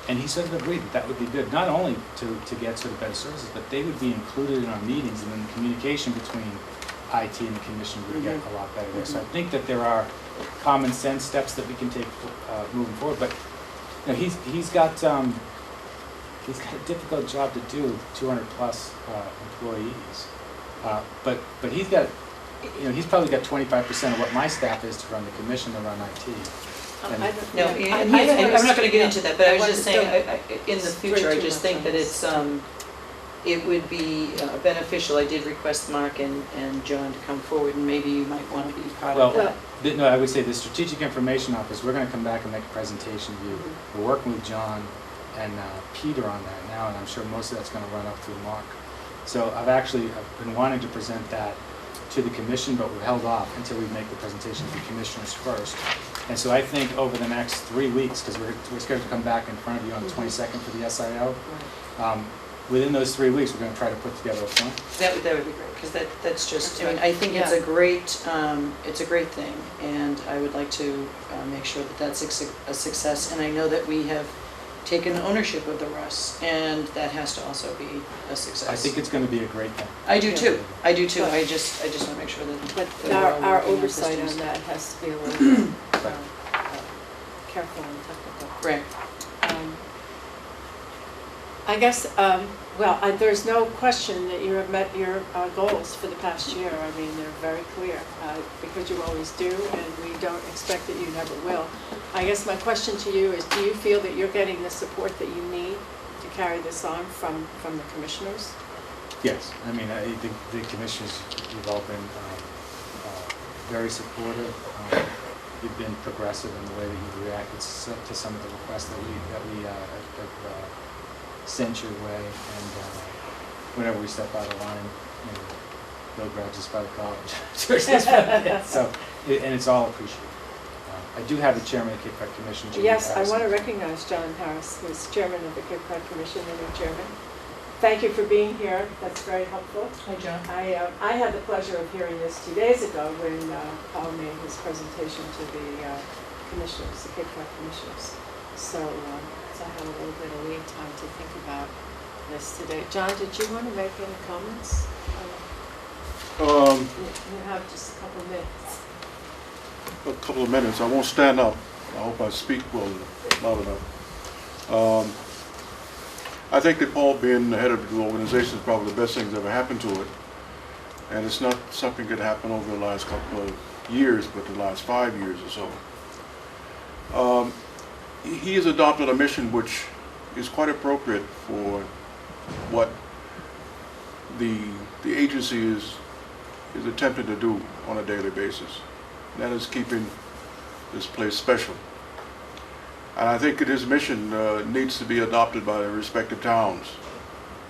And he sort of agreed that would be good, not only to get sort of better services, but they would be included in our meetings, and then the communication between IT and the commission would get a lot better there. So I think that there are common sense steps that we can take moving forward. But he's got a difficult job to do, 200 plus employees. But he's got, he's probably got 25% of what my staff is to run the commission to run IT. I'm not going to get into that, but I was just saying, in the future, I just think that it would be beneficial. I did request Mark and John to come forward, and maybe you might want to be part of that. No, I would say the Strategic Information Office, we're going to come back and make a presentation to you. We're working with John and Peter on that now, and I'm sure most of that's going to run up through Mark. So I've been wanting to present that to the commission, but we've held off until we make the presentation to the commissioners first. And so I think over the next 3 weeks, because we're scheduled to come back in front of you on the 22nd for the SIO, within those 3 weeks, we're going to try to put together a plan. That would be great, because that's just, I think it's a great thing, and I would like to make sure that that's a success. And I know that we have taken ownership of the RUS, and that has to also be a success. I think it's going to be a great thing. I do too. I just want to make sure that. But our oversight on that has to be a little careful and technical. Right. I guess, there's no question that you have met your goals for the past year. I mean, they're very clear, because you always do, and we don't expect that you never will. I guess my question to you is, do you feel that you're getting the support that you need to carry this on from the commissioners? Yes, I mean, the commissioners, you've all been very supportive. You've been progressive in the way that you've reacted to some of the requests that we have sent your way, and whenever we step out of line, you know, Bill grabs us by the collar. So, and it's all appreciated. I do have the chairman of the Cape Cod Commission, Jimmy Yes, I Harrison. want to recognize John Harris, who's chairman of the Cape Cod Commission, and your chairman. Thank you for being here. That's very helpful. Hi, John. I had the pleasure of hearing this 2 days ago when Paul made his presentation to the commissioners, the Cape Cod commissioners. So I had a little bit of lead time to think about this today. John, did you want to make any comments? You have just a couple of minutes. A couple of minutes. I won't stand up. I hope I speak well loud enough. I think that Paul being the head of the organization is probably the best thing that's ever happened to it. And it's not something that happened over the last couple of years, but the last 5 years or so. He has adopted a mission which is quite appropriate for what the agency is attempting to do on a daily basis. And that is keeping this place special. And I think that his mission needs to be adopted by the respective towns,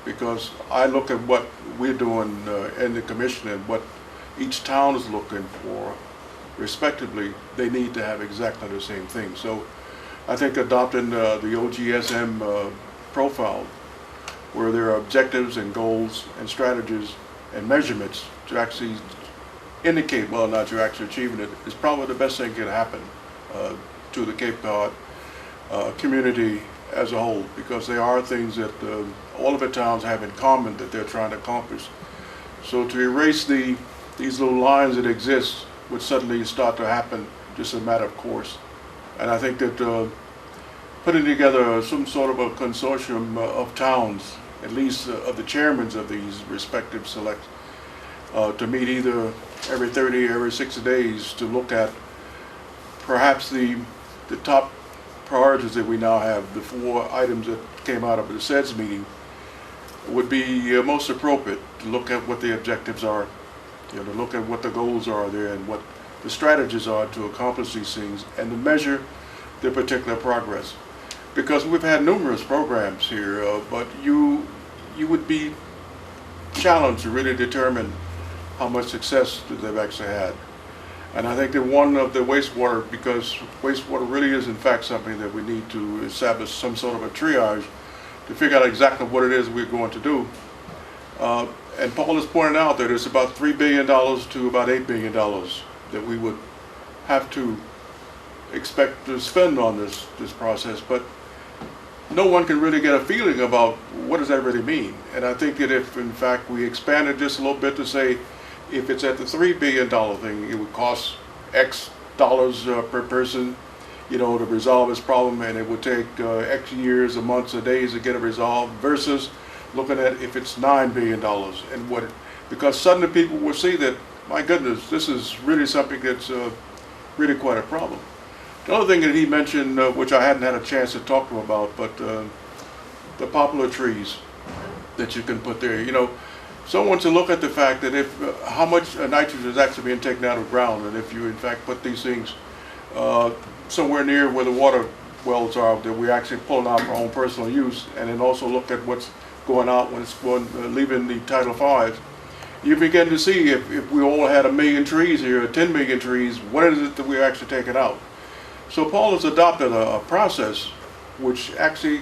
because I look at what we're doing in the commission and what each town is looking for, respectively. They need to have exactly the same thing. So I think adopting the OGSM profile, where there are objectives and goals and strategies and measurements to actually indicate whether or not you're actually achieving it, is probably the best thing that can happen to the Cape Cod community as a whole, because there are things that all of the towns have in common that they're trying to accomplish. So to erase these little lines that exist would suddenly start to happen just a matter of course. And I think that putting together some sort of a consortium of towns, at least of the chairmen of these respective select, to meet either every 30 or every 60 days to look at perhaps the top priorities that we now have, the 4 items that came out of the SEDS meeting, would be most appropriate to look at what the objectives are, you know, to look at what the goals are there and what the strategies are to accomplish these things, and to measure their particular progress. Because we've had numerous programs here, but you would be challenged to really determine how much success that they've actually had. And I think that one of the wastewater, because wastewater really is in fact something that we need to establish some sort of a triage to figure out exactly what it is we're going to do. And Paul has pointed out that it's about $3 billion to about $8 billion that we would have to expect to spend on this process, but no one can really get a feeling about what does that really mean. And I think that if in fact we expanded just a little bit to say, if it's at the $3 billion thing, it would cost X dollars per person, you know, to resolve this problem, and it would take X years or months or days to get it resolved, versus looking at if it's $9 billion and what, because suddenly people will see that, my goodness, this is really something that's really quite a problem. The other thing that he mentioned, which I hadn't had a chance to talk to him about, but the poplar trees that you can put there, you know, someone to look at the fact that if how much nitrogen is actually being taken out of the ground, and if you in fact put these things somewhere near where the water wells are that we're actually pulling out for our own personal use, and then also look at what's going out when it's going, leaving the Title V, you begin to see if we all had 1 million trees here, or 10 million trees, what is it that we're actually taking out? So Paul has adopted a process which actually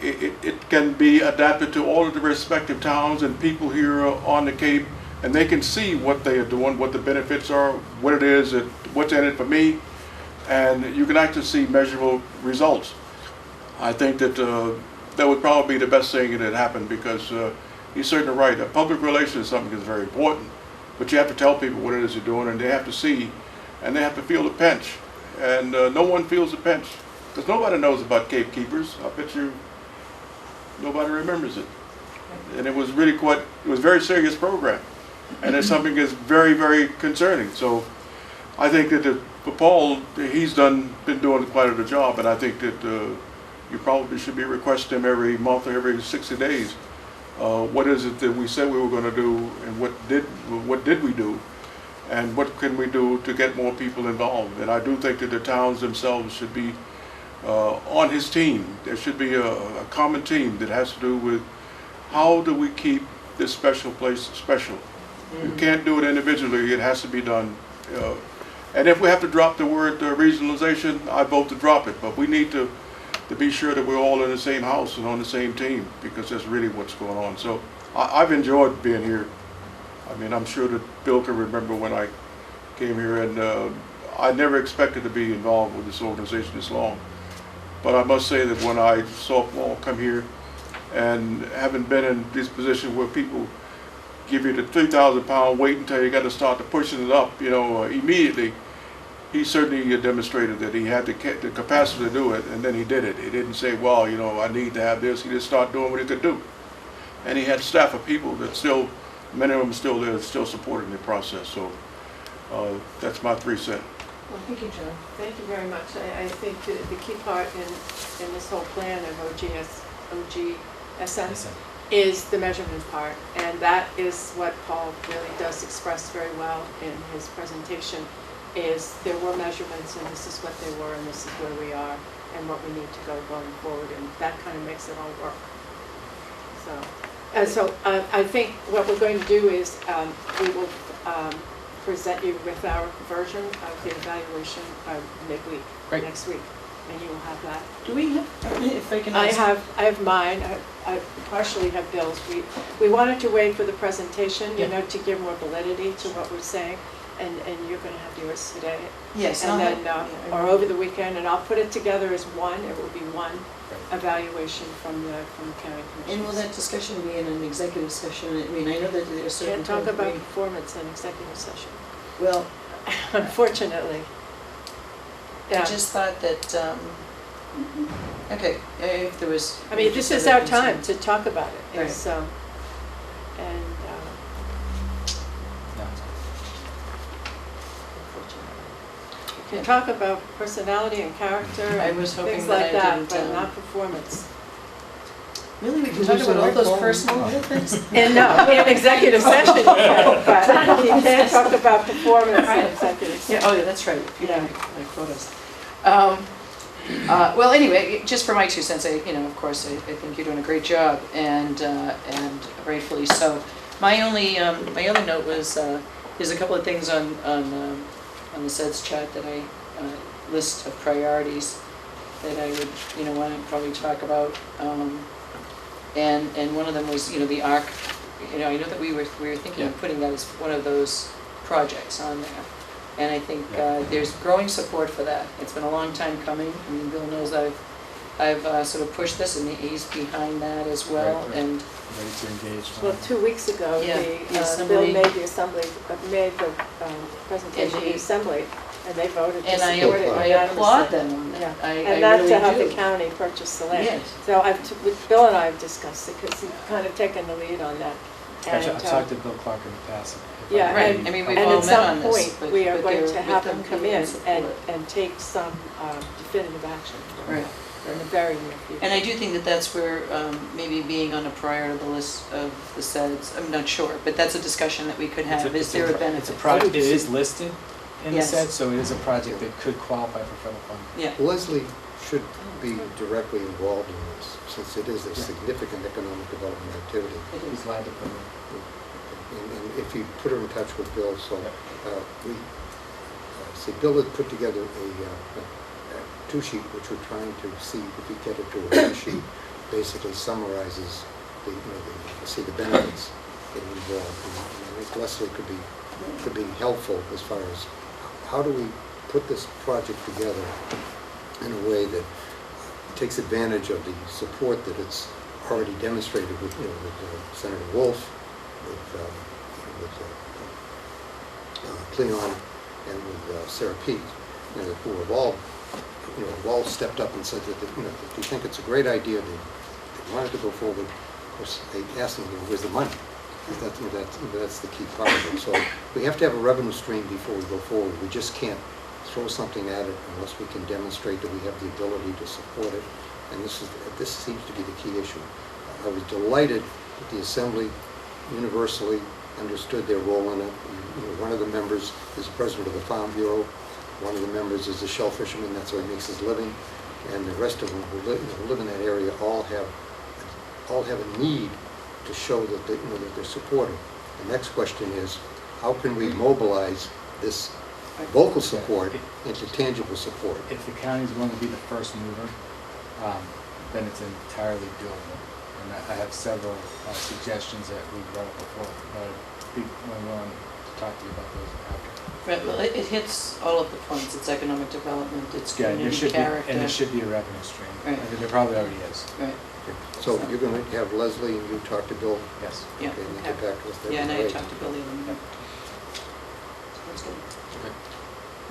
it can be adapted to all of the respective towns and people here on the Cape, and they can see what they are doing, what the benefits are, what it is, what's in it for me, and you can actually see measurable results. I think that that would probably be the best thing that had happened, because he's certainly right. Public relations is something that's very important, but you have to tell people what it is you're doing, and they have to see, and they have to feel the pinch. And no one feels the pinch, because nobody knows about Cape Keepers. I bet you nobody remembers it. And it was really it was a very serious program. And it's something that's very, very concerning. So I think that for Paul, he's been doing quite a job, and I think that you probably should be requesting him every month or every 60 days What is it that we said we were going to do, and what did we do, and what can we do to get more people involved? And I do think that the towns themselves should be on his team. There should be a common team that has to do with how do we keep this special place special. You can't do it individually, it has to be done. And if we have to drop the word regionalization, I vote to drop it, but we need to be sure that we're all in the same house and on the same team, because that's really what's going on. So I've enjoyed being here. I mean, I'm sure that Bill can remember when I came here, and I never expected to be involved with this organization this long. But I must say that when I saw Paul come here, and having been in this position where people give you the 3,000-pound weight until you got to start to pushing it up, immediately, he certainly demonstrated that he had the capacity to do it, and then he did it. He didn't say, well, I need to have this. He just started doing what he could do. And he had a staff of people that still, many of them are still there, still supporting the process. So that's my 3 cents. Well, thank you, John. Thank you very much. I think the key part in this whole plan of OGSN is the measurement part, and that is what Paul really does express very well in his presentation, is there were measurements, and this is what they were, and this is where we are, and what we need to go going forward, and that kind of makes it all work. So I think what we're going to do is we will present you with our version of the evaluation midweek, next week, and you will have that. Do we have, if I can I ask? have mine. I partially have Bill's. We wanted to wait for the presentation, to give more validity to what we're saying, and you're going to have yours today. Yes. And then, or over the weekend, and I'll put it together as one. It will be one evaluation from the county commissioners. And will that discussion be in an executive session? I mean, I know that there's certain. Can't talk about performance in executive session, Well, unfortunately. I just thought that, okay, if there was. I mean, this is our time to talk about it. Right. So, and we can talk about personality and character I and was hoping things that like I that, didn't, but not performance. Really, we can Did talk you about all say those like personal little things? And no, in executive session you can, but you can't talk about performance in executive Yeah, session. oh, that's right. Yeah. My quotas. Well, anyway, just for my 2 cents, of course, I think you're doing a great job, and rightfully so. My only note was there's a couple of things on the SEDS chart that I list of priorities that I would want to probably talk about, and one of them was the ARC. I know that we were thinking of putting that as one of those projects on there. And I think there's growing support for that. It's been a long time coming. I mean, Bill knows I've sort of pushed this, and he's behind that as well. Right. And Ready to engage. Well, 2 weeks ago, Yeah, the the assembly- Bill made the presentation to the assembly, and they voted to and I support it unanimously. applaud them on that. Yeah. I And not really to have do. the county purchase the land. Yes. So Bill and I have discussed it, because he's kind of taken the lead on that. I've And, talked to Bill Clark in the past. Yeah, Right, and- I mean, we've And all at met some on this, point, but we are going they're to have with them come people in and support. and take some definitive action Right. in the very near future. And I do think that that's where maybe being on a prior to the list of the SEDS, I'm not sure, but that's a discussion that we could have. Is there a benefit? It's a project, it is listed in the Yes. SED, so it is a project that could qualify for federal funding. Yeah. Leslie should be directly involved in this, since it is a significant economic development activity. He's glad to put it And if you put her in touch with Bill, so Bill had put together a 2-sheet, which we're trying to see if we get it to a 1-sheet, basically summarizes the benefits getting involved. And I think Leslie could be helpful as far as how do we put this project together in a way that takes advantage of the support that it's already demonstrated with Senator Wolf, with Cleon, and with Sarah Peake, who have all stepped up and said that they think it's a great idea. They wanted to go forward. Of course, they asked them, where's the money? That's the key part of it. So we have to have a revenue stream before we go forward. We just can't throw something at it unless we can demonstrate that we have the ability to support it. And this seems to be the key issue. I was delighted that the Assembly universally understood their role in it. One of the members is president of the Farm Bureau, one of the members is a shell fisherman, that's how he makes his living, and the rest of them who live in that area all have a need to show that that they're supportive. The next question is, how can we mobilize this vocal support into tangible support? If the county's willing to be the first mover, then it's entirely doable. And I have several suggestions that we brought up before, but I'd be willing to talk to you about those after. Right, well, it hits all of the points. It's economic development, it's Yeah, community character. and there should be a revenue stream. Right. I think there probably already is. Right, So you're going to have Leslie and you talk to Bill? Yes. yeah. Okay, and then get back to us. That'd Yeah, be now you great. talked to Bill the other night. That's good. Okay.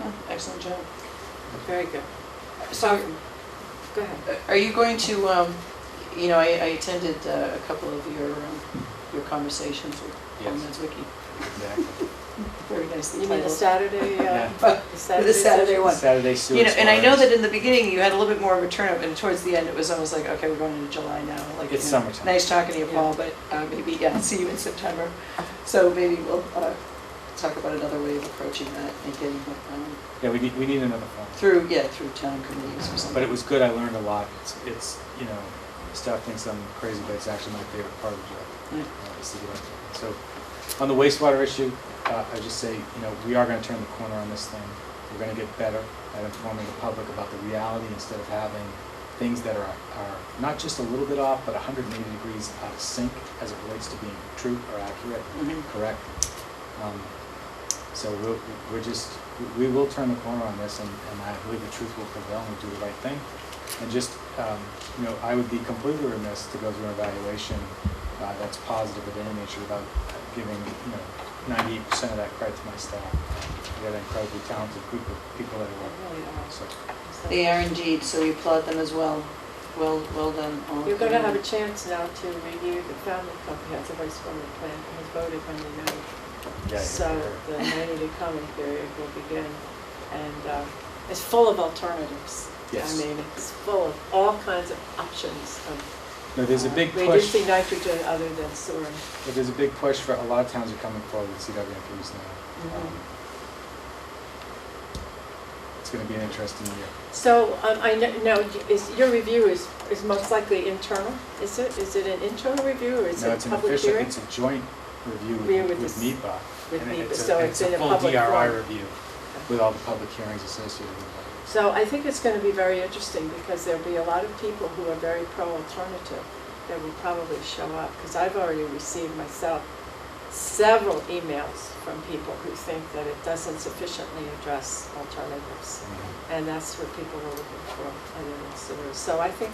Oh, excellent job. Very good. So, Go ahead. are you going to, I attended a couple of your conversations with Paul Yes. Nedzwicki. Exactly. Very nicely You mean the titled. Saturday, Yeah. the Saturday The Saturday sessions? one. Saturday sewer And I know explorers. that in the beginning you had a little bit more of a turnout, and towards the end it was almost like, okay, we're going into July now. Like, It's summertime. Nice talking to you, Yeah. Paul, but maybe, see you in September. So maybe we'll talk about another way of approaching that and getting Yeah, we need another phone. through town committees or something. But it was good, I learned a lot. It's staff thinks I'm crazy, but it's actually my favorite part of the job. Yeah. Is to get into it. So, on the wastewater issue, I just say, we are gonna turn the corner on this thing. We're gonna get better at informing the public about the reality instead of having things that are not just a little bit off, but 180 degrees out of sync as it relates to being true or accurate, Mhm. correct. So we will turn the corner on this, and I believe the truth will prevail and we'll do the right thing. And just, I would be completely remiss to go through an evaluation that's positive of any nature without giving, 98% of that credit to my staff. We got incredibly talented group of people that are working. Really are. So, They are indeed, so we applaud them as well. Well done. all You're of going to them. have a chance now to review the family comprehensive wastewater plan that was voted on the night. yeah. So the 90-day comment period will begin, and it's full of alternatives. Yes. I mean, it's full of all kinds of options of No, there's a big push. reducing nitrogen other than sewer. But there's a big push for, a lot of towns are coming forward with CWMPs now. Mhm. It's gonna be an interesting year. So I know, your review is most likely internal, is it? Is it an internal review or is No, it it's a an public official, hearing? it's a joint review Review with with this- NEPA. with And NEPA, it's so it's in a full public DRI forum. review with all the public hearings associated with it. So I think it's going to be very interesting because there'll be a lot of people who are very pro-alternative that will probably show up. Because I've already received myself several emails from people who think that it doesn't sufficiently address alternatives. And that's what people are looking for other than sewers. So I think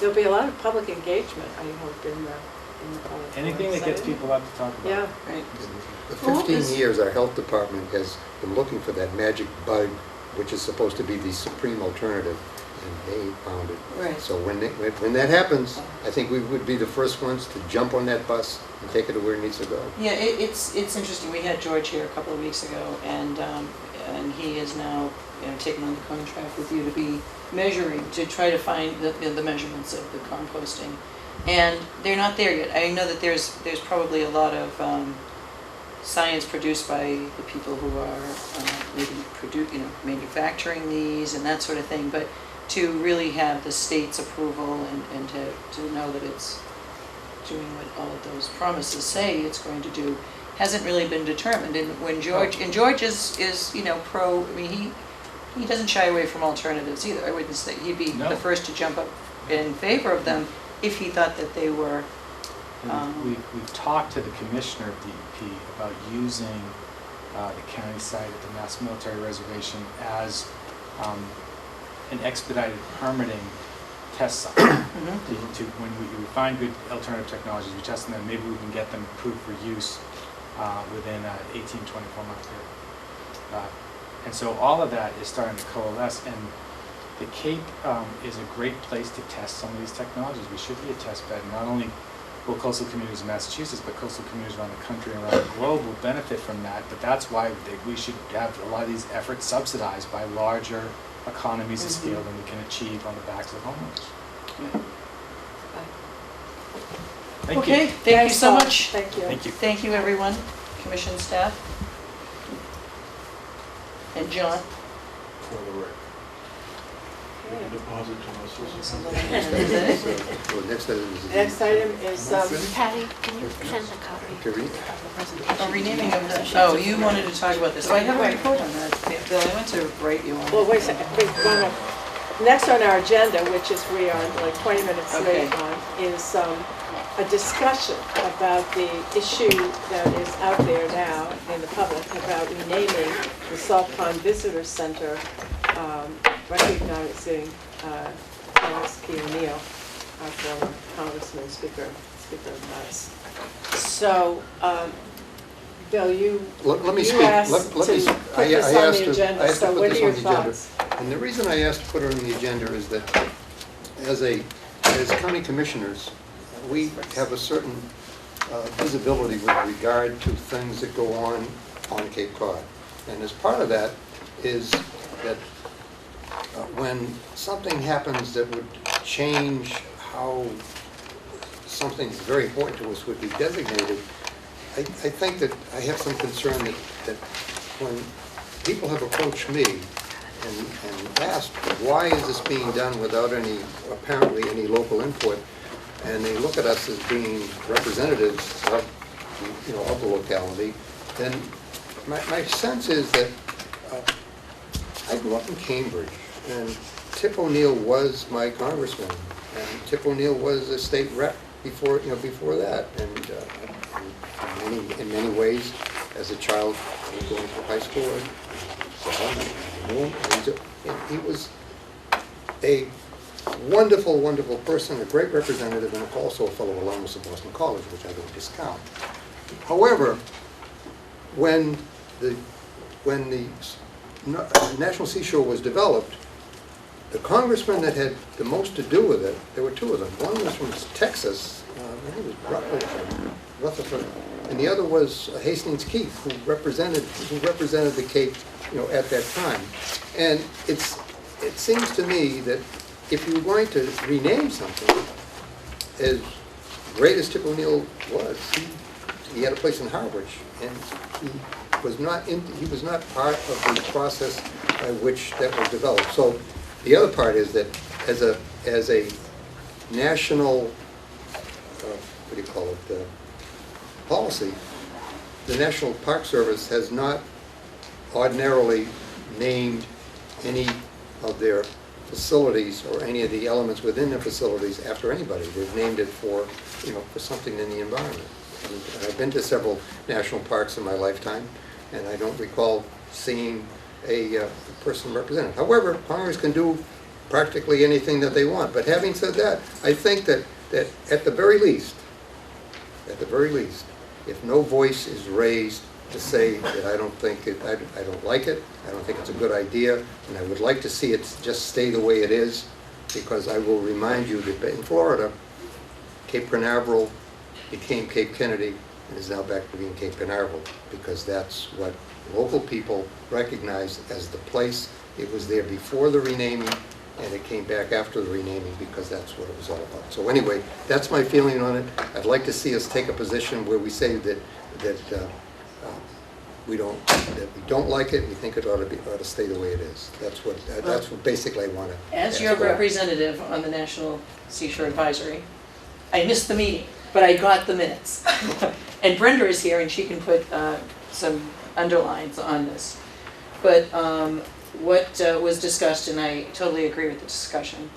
there'll be a lot of public engagement, I hope, in the public. Anything that gets people out to talk about. Yeah. Right. For Well, 15 this- years, our health department has been looking for that magic bug, which is supposed to be the supreme alternative, and they found it. Right. So when that happens, I think we would be the first ones to jump on that bus and take it to where it needs to go. Yeah, it's interesting. We had George here a couple of weeks ago, and he is now taken on the contract with you to be measuring, to try to find the measurements of the composting. And they're not there yet. I know that there's probably a lot of science produced by the people who are maybe manufacturing these and that sort of thing, but to really have the state's approval and to know that it's doing what all of those promises say it's going to do hasn't really been determined. And when George is pro, I mean he doesn't shy away from alternatives either. I wouldn't say he'd be No. the first to jump up in favor of them if he thought that they were. We've talked to the commissioner of DEP about using the county site at the Mass Military Reservation as an expedited permitting test site. When we find good alternative technologies, we test them, and maybe we can get them approved for use within an 18-24 month period. And so all of that is starting to coalesce, and the Cape is a great place to test some of these technologies. We should be a test bed. Not only will coastal communities in Massachusetts, but coastal communities around the country and around the globe will benefit from that. But that's why we should have a lot of these efforts subsidized by larger economies of scale than we can achieve on the backs of homeowners. Thank you. Okay, thank you Thanks, so Paul. much. Thank you. Thank you. Thank you, everyone, commission staff. And John. For the record. Okay. Deposit to my sister. Is that it? Well, next item is. Next item is, Patty, can you send a copy To read? Oh, renaming of the, oh, you wanted to talk about this. So I have a report on that. Bill, I went to write you on it. well, wait a second, wait, one more. Next on our agenda, which is we are like 20 minutes late Okay. on, is a discussion about the issue that is out there now in the public about renaming the Salt Pond Visitor Center, recognizing Thomas P. O'Neill, our former Congressman, Speaker of the House. So, Bill, Let me you speak. asked Let to me put s- I- this I on asked the to- I agenda, asked to so put what are this your on the agenda. thoughts? And the reason I asked to put it on the agenda is that as county commissioners, we have a certain visibility with regard to things that go on Cape Cod. And as part of that is that when something happens that would change how something very important to us would be designated, I think that I have some concern that when people have approached me and asked, why is this being done without apparently any local input, and they look at us as being representatives of, of the locality, then my sense is that I grew up in Cambridge, and Tip O'Neill was my congressman, and Tip O'Neill was a state rep before that, and in many ways, as a child going to high school, he was a wonderful, wonderful person, a great representative, and also a fellow alumnus of Boston College, which I don't discount. However, when the National Seashore was developed, the congressman that had the most to do with it, there were two of them. One was from Texas, I think it was Rutherford, and the other was Hastings Keith, who represented the Cape, at that time. And it seems to me that if you were going to rename something, as great as Tip O'Neill was, he had a place in Harwich, and he was not part of the process by which that was developed. So the other part is that as a national, policy, the National Park Service has not ordinarily named any of their facilities or any of the elements within the facilities after anybody. They've named it for something in the environment. And I've been to several national parks in my lifetime, and I don't recall seeing a person represented. However, Congress can do practically anything that they want. But having said that, I think that at the very least, if no voice is raised to say that I don't like it, I don't think it's a good idea, and I would like to see it just stay the way it is, because I will remind you that in Florida, Cape Canaveral became Cape Kennedy and is now back to being Cape Canaveral, because that's what local people recognize as the place. It was there before the renaming, and it came back after the renaming, because that's what it was all about. So anyway, that's my feeling on it. I'd like to see us take a position where we say that we don't like it. We think it ought to stay the way it is. That's what basically I want to. As your representative on the National Seashore Advisory, I missed the meeting, but I got the minutes. And Brenda is here, and she can put some underlines on this. But what was discussed, and I totally agree with the discussion,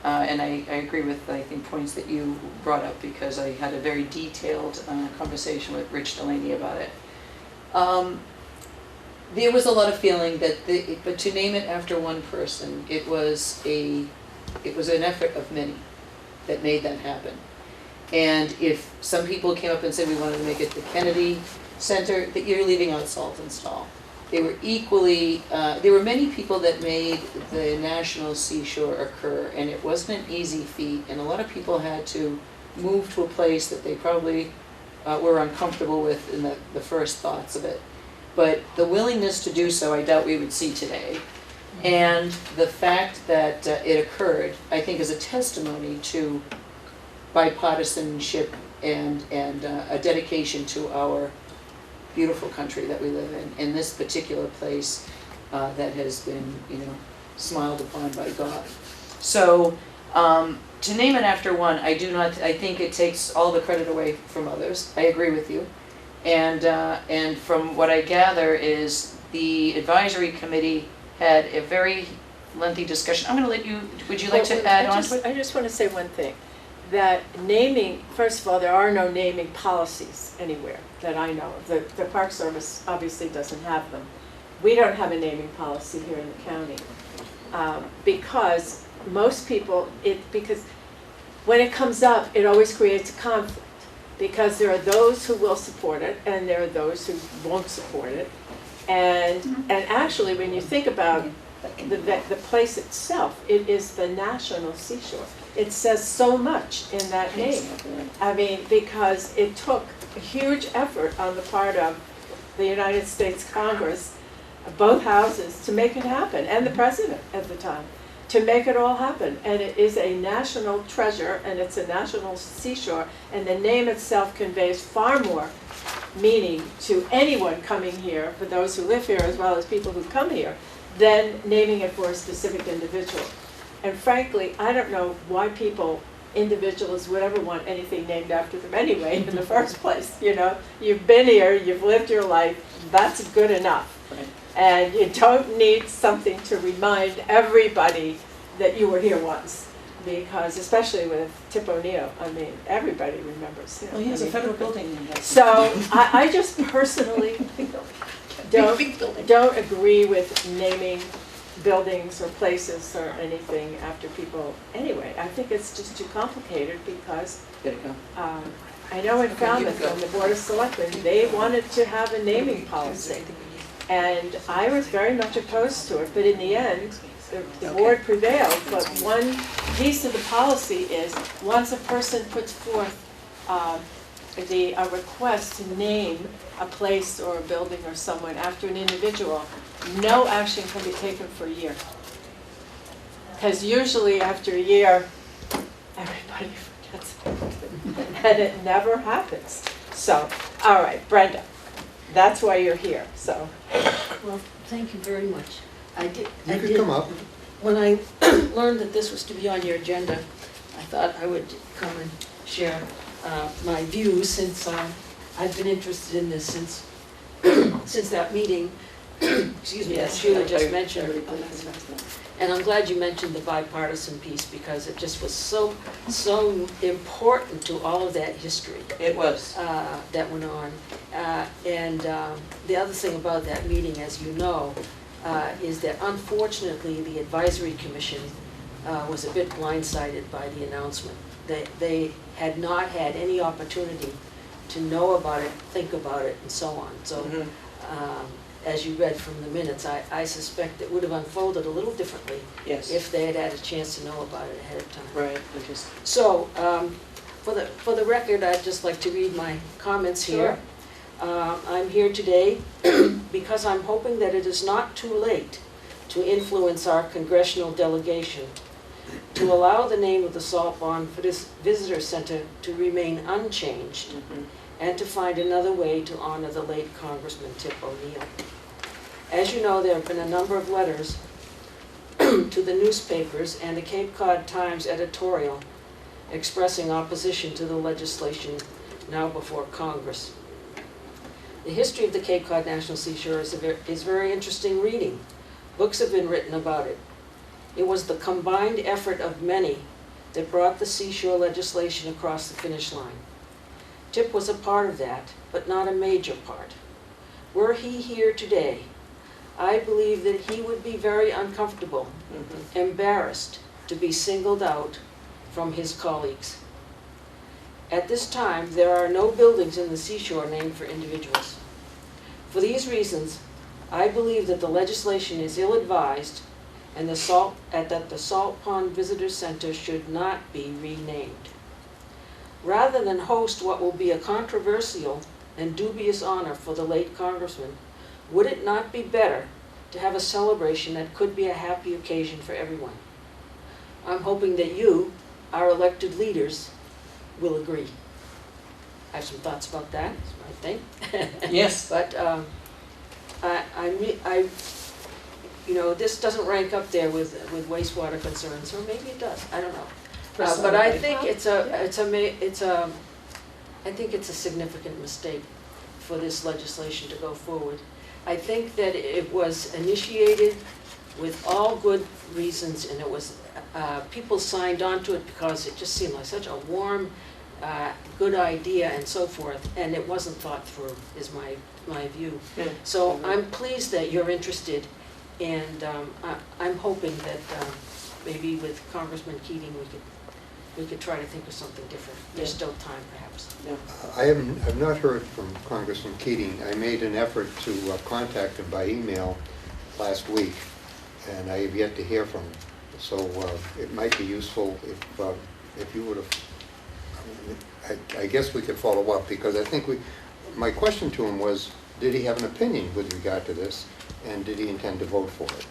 and I agree with, I think, points that you brought up, because I had a very detailed conversation with Rich Delaney about it. There was a lot of feeling that, but to name it after one person, it was an effort of many that made that happen. And if some people came up and said we wanted to make it the Kennedy Center, that you're leaving out Saltonstall. They were equally, there were many people that made the National Seashore occur, and it wasn't an easy feat, and a lot of people had to move to a place that they probably were uncomfortable with in the first thoughts of it. But the willingness to do so, I doubt we would see today. And the fact that it occurred, I think, is a testimony to bipartisanship and a dedication to our beautiful country that we live in this particular place that has been, smiled upon by God. So, to name it after one, I think it takes all the credit away from others. I agree with you. And from what I gather is the advisory committee had a very lengthy discussion. I'm gonna let you, would you like to add on? I just want to say one thing, that naming, first of all, there are no naming policies anywhere that I know of. The Park Service obviously doesn't have them. We don't have a naming policy here in the county, because most people, because when it comes up, it always creates a conflict, because there are those who will support it and there are those who won't support it. And actually, when you think about the place itself, it is the National Seashore. It says so much in that name. I mean, because it took a huge effort on the part of the United States Congress, both houses, to make it happen, and the president at the time, to make it all happen. And it is a national treasure, and it's a national seashore, and the name itself conveys far more meaning to anyone coming here, for those who live here as well as people who come here, than naming it for a specific individual. And frankly, I don't know why individuals would ever want anything named after them anyway in the first place. You've been here, you've lived your life, that's good enough. Right. And you don't need something to remind everybody that you were here once. Because, especially with Tip O'Neill, I mean, everybody remembers him. Well, he has a federal building in that. So I just personally don't agree with naming buildings or places or anything after people anyway. I think it's just too complicated because I know in Falmouth, on the Board of Selectmen, they wanted to have a naming policy. And I was very much opposed to it, but in the end, the board prevailed. But one piece of the policy is, once a person puts forth a request to name a place or a building or someone after an individual, no action can be taken for a year. Because usually after a year, everybody forgets it. And it never happens. So, all right, Brenda, that's why you're here, so. Well, thank you very much. I did. Come up. When I learned that this was to be on your agenda, I thought I would come and share my views, since I've been interested in this since that meeting. Excuse me, as Sheila just mentioned. And I'm glad you mentioned the bipartisan piece, because it just was so important to all of that history. It was. That went on. And the other thing about that meeting, as you know, is that unfortunately the advisory commission was a bit blindsided by the announcement. They had not had any opportunity to know about it, think about it, and so on. So as you read from the minutes, I suspect it would have unfolded a little differently if they had had a chance to know about it ahead of time. Right. So for the record, I'd just like to read my comments here. I'm here today because I'm hoping that it is not too late to influence our congressional delegation to allow the name of the Salt Pond Visitor Center to remain unchanged and to find another way to honor the late Congressman Tip O'Neill. As you know, there have been a number of letters to the newspapers and the Cape Cod Times editorial expressing opposition to the legislation now before Congress. The history of the Cape Cod National Seashore is very interesting reading. Books have been written about it. It was the combined effort of many that brought the seashore legislation across the finish line. Tip was a part of that, but not a major part. Were he here today, I believe that he would be very uncomfortable, embarrassed to be singled out from his colleagues. At this time, there are no buildings in the seashore named for individuals. For these reasons, I believe that the legislation is ill-advised and that the Salt Pond Visitor Center should not be renamed. Rather than host what will be a controversial and dubious honor for the late Congressman, would it not be better to have a celebration that could be a happy occasion for everyone? I'm hoping that you, our elected leaders, will agree. I have some thoughts about that, I think. Yes. But you know, this doesn't rank up there with wastewater concerns, or maybe it does, I don't know. But I think I think it's a significant mistake for this legislation to go forward. I think that it was initiated with all good reasons, and it was, people signed on to it because it just seemed like such a warm, good idea and so forth, and it wasn't thought through, is my view. Yeah. So I'm pleased that you're interested, and I'm hoping that maybe with Congressman Keating, we could try to think of something different. There's still time, perhaps. Yeah. I've not heard from Congressman Keating. I made an effort to contact him by email last week, and I have yet to hear from him. So it might be useful if you would have, I guess we could follow up, because I think my question to him was, did he have an opinion with regard to this, and did he intend to vote for it?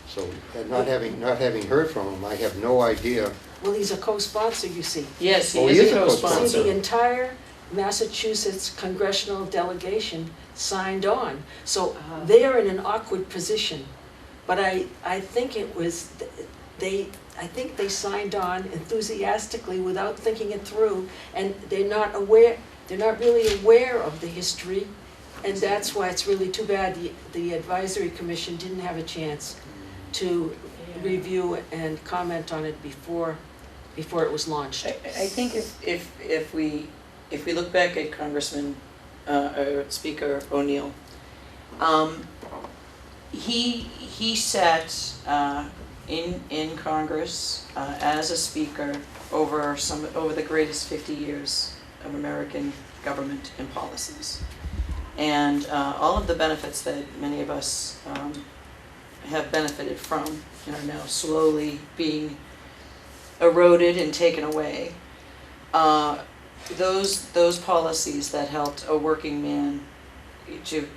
So not having heard from him, I have no idea. Well, he's a co-sponsor, you see. Yes, he Oh, is he is a a co-sponsor. See, the entire Massachusetts congressional delegation signed on. So they're in an awkward position. But I think it was, I think they signed on enthusiastically without thinking it through, and they're not really aware of the history, and that's why it's really too bad the advisory commission didn't have a chance to review and comment on it before it was launched. I think if we look back at Congressman or Speaker O'Neill, he sat in Congress as a speaker over the greatest 50 years of American government and policies, and all of the benefits that many of us have benefited from and are now slowly being eroded and taken away. Those policies that helped a working man to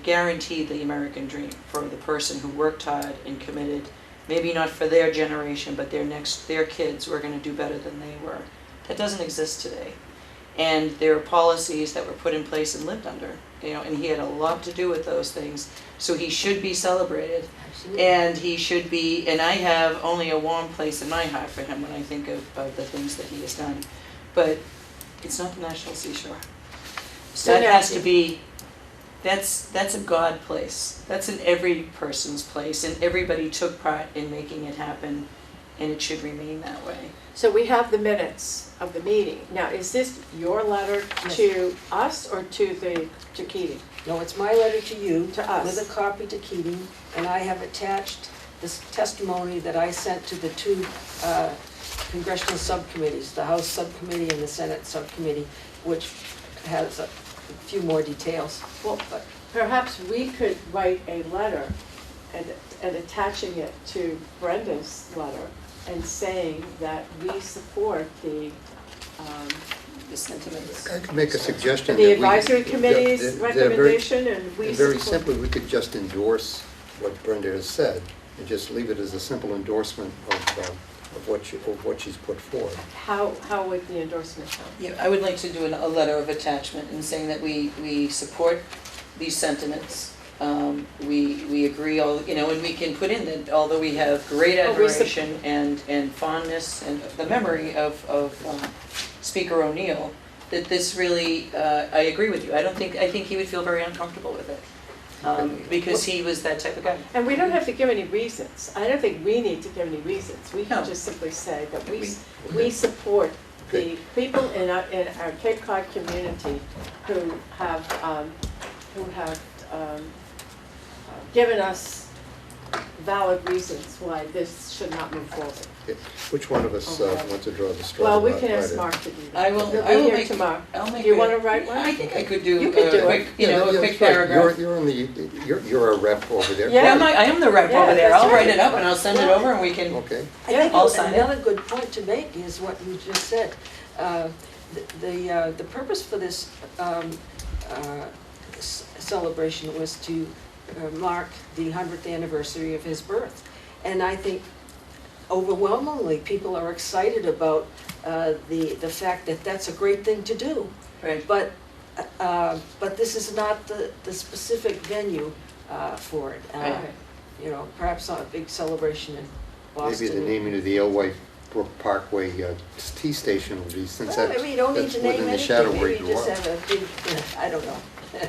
guarantee the American dream for the person who worked hard and committed, maybe not for their generation, but their kids were going to do better than they were. That doesn't exist today. And there are policies that were put in place and lived under, and he had a lot to do with those things. So he should be celebrated. Absolutely. And he should be, and I have only a warm place in my heart for him when I think of the things that he has done. But it's not the National Seashore. So That now- has to be, that's a God place. That's in every person's place, and everybody took part in making it happen, and it should remain that way. So we have the minutes of the meeting. Now, is this your letter Yes. to us or to Keating? No, it's my letter to you. To us. With a copy to Keating, and I have attached this testimony that I sent to the two congressional subcommittees, the House Subcommittee and the Senate Subcommittee, which has a few more details. Well, perhaps we could write a letter and attaching it to Brenda's letter and saying that we support the sentiments. I could make a suggestion. the that we- advisory committee's that- that very- recommendation, and we And very support. simply, we could just endorse what Brenda has said, and just leave it as a simple endorsement of what she's put forward. How would the endorsement come? Yeah, I would like to do a letter of attachment and saying that we support these sentiments. We agree, and we can put in that although we have great admiration and fondness and the memory of Speaker O'Neill, that this really, I agree with you. I think he would feel very uncomfortable with it, because he was that type of guy. And we don't have to give any reasons. I don't think we need to give any reasons. We can No. just simply say that we Okay. support the Okay. people in our Cape Cod community who have given us valid reasons why this should not move forward. Okay. Which one of us wants to draw the straw? Well, we about can ask writing? Mark to do that. I will He'll be make. here tomorrow. I'll make. Do you want to write one? I think I could do You could do a quick, it. Yeah, a quick that's right. paragraph. You're a rep over there. Yeah. I am the rep Yeah, over there. that's I'll write right. it up and I'll send it over and we can. Okay. I think I'll sign it. another good point to make is what you just said. The purpose for this celebration was to mark the 100th anniversary of his birth. And I think overwhelmingly people are excited about the fact that that's a great thing to do. Right. But this is not the specific venue for it. Right. You know, perhaps not a big celebration in Boston. Maybe the naming of the Elway Brook Parkway T station will be, since Well, that's maybe you don't need that's to name within the shadow anything, where maybe you you just grew up. have a big, I don't know.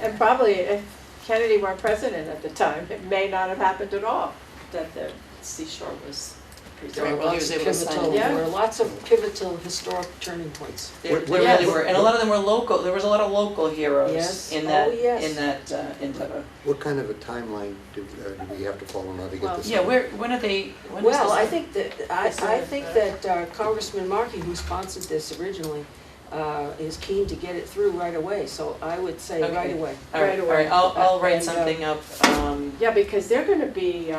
And probably if Kennedy weren't president at the time, it may not have happened at all, that the seashore was There were preserved. Well, he lots was of able to sign pivotal, it. Yeah. there were lots of pivotal historic turning points. There What- there yes. really were, and a lot of them were local, there was a lot of local heroes Yes. in Oh, that, yes. in that endeavor. What kind of a timeline do we have to follow now to Well, get this? Yeah, when are they, when is this? Well, I think that, I Yes, think that Congressman Markey, who sponsored this originally, is keen to get it through right away, so I would say Okay. right away. All right, right all away. right, I'll write And, something up, Yeah, because they're gonna be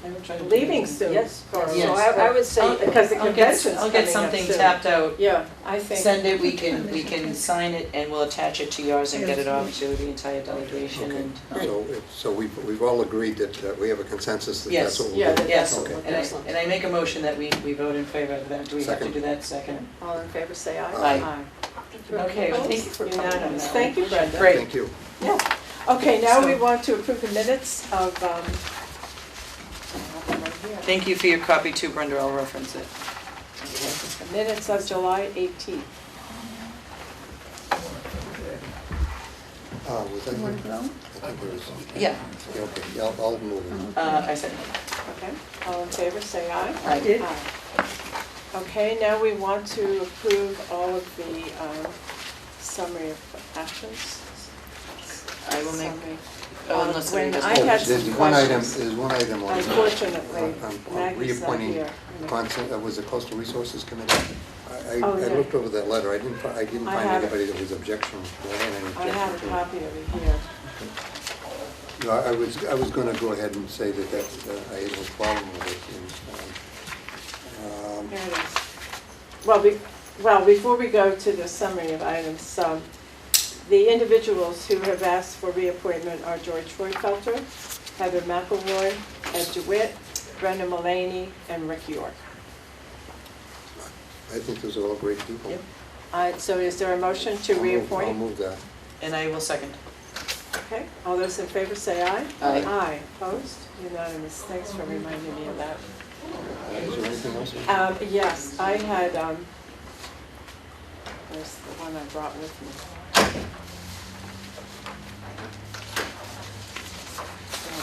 I will try to do leaving that. soon. Yes, for- so Yes. I would say. Because the I'll get, convention's I'll get coming up something soon. tapped out, Yeah, I think. send it, we can sign it, and we'll attach it to yours and get it off to the entire delegation, Okay. and, So we've all agreed that we have a consensus that Yes. that's what we'll Yeah, do. yes, Okay. Excellent. and I make a motion that we vote in favor of that, do we have to Second. do that second? All in favor, say aye. Aye. Okay, well, thank you for coming on Unanimous. that. Thank you, Brenda. Great. Thank you. Yeah, okay, now we So- want to approve the minutes of, I have them right here. Thank you for your copy too, Brenda, I'll reference it. The minutes of July 18th. Was that here? I think there was. Yeah, Yeah, okay, yeah, I'll move it. I said, Okay, all in favor, say aye. I did. Aye. Okay, now we want to approve all of the summary of actions. I will make, Summary. oh, unless When somebody I does. had There's some one item, questions. there's one item on. Unfortunately, on Maggie's not reappointing here. was the Coastal Resources Committee. I Oh, yeah. looked over that letter, I didn't I find have it. anybody that was objection, there wasn't any I have objection a to it. copy of it here. No, I was gonna go ahead and say that I had no problem with it. And, Here it is. Well, before we go to the summary of items, the individuals who have asked for reappointment are George Freudfelter, Heather McElroy, Ed DeWitt, Brenda Mullaney, and Rick York. I think those are all great people. Yep. So is there a motion to I'll reappoint? move that. And I will second. Okay, all those in favor say aye. Aye. Aye, opposed, unanimous. Thanks for reminding me of that. Is there anything else? Yes, I had, there's the one I brought with me.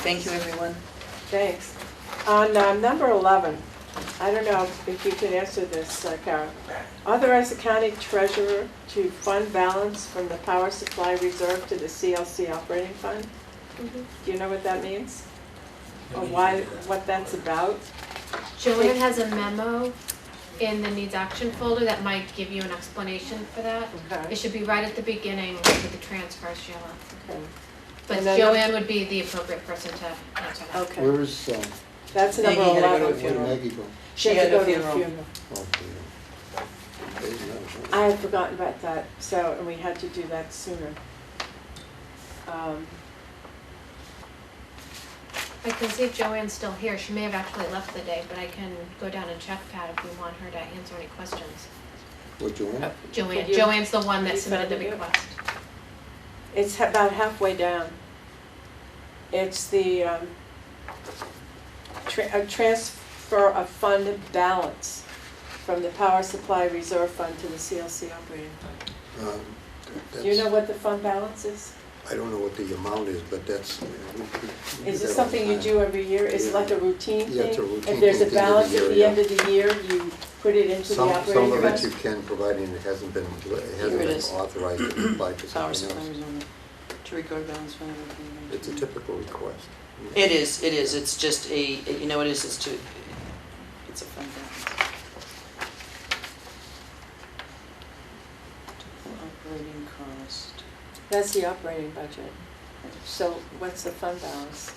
Thank you, everyone. Thanks. On number 11, I don't know if you can answer this, Karen. Authorize the county treasurer to fund balance from the power supply reserve to the CLC operating fund? Do you know what that means? Or what that's about? Joanne has a memo in the needs action folder that might give you an explanation for that. Okay. It should be right at the beginning with the transfers, Sheila. Okay. But And then- Joanne would be the appropriate person to answer that. Okay, Where is, that's number Maggie had to go to a 11. where did funeral. Maggie go? She had had to go a to funeral. Oh, yeah. I had forgotten about that, and we had to do that sooner. I can see if Joanne's still here. She may have actually left the day, but I can go down and check Pat if we want her to answer any questions. What, Joanne? Joanne, Could you- Joanne's the one could that you submitted the find it? request. It's about halfway down. It's the a transfer of fund balance from the power supply reserve fund to the CLC operating fund. Do you know what the fund balance is? I don't know what the amount is, but that's. Is this something you do every year? Is it like a routine thing? Yeah, it's a routine If there's thing a at the end of balance the at year, the yeah. end of the year, you put it into the Some operating of it you fund? can, providing it hasn't been Here it is. authorized to apply to Power something supply else. reserve, to record balance fund. It's a typical request. It is, it's just you know what it is, it's a fund balance. Operating cost. That's the operating budget. So what's the fund balance?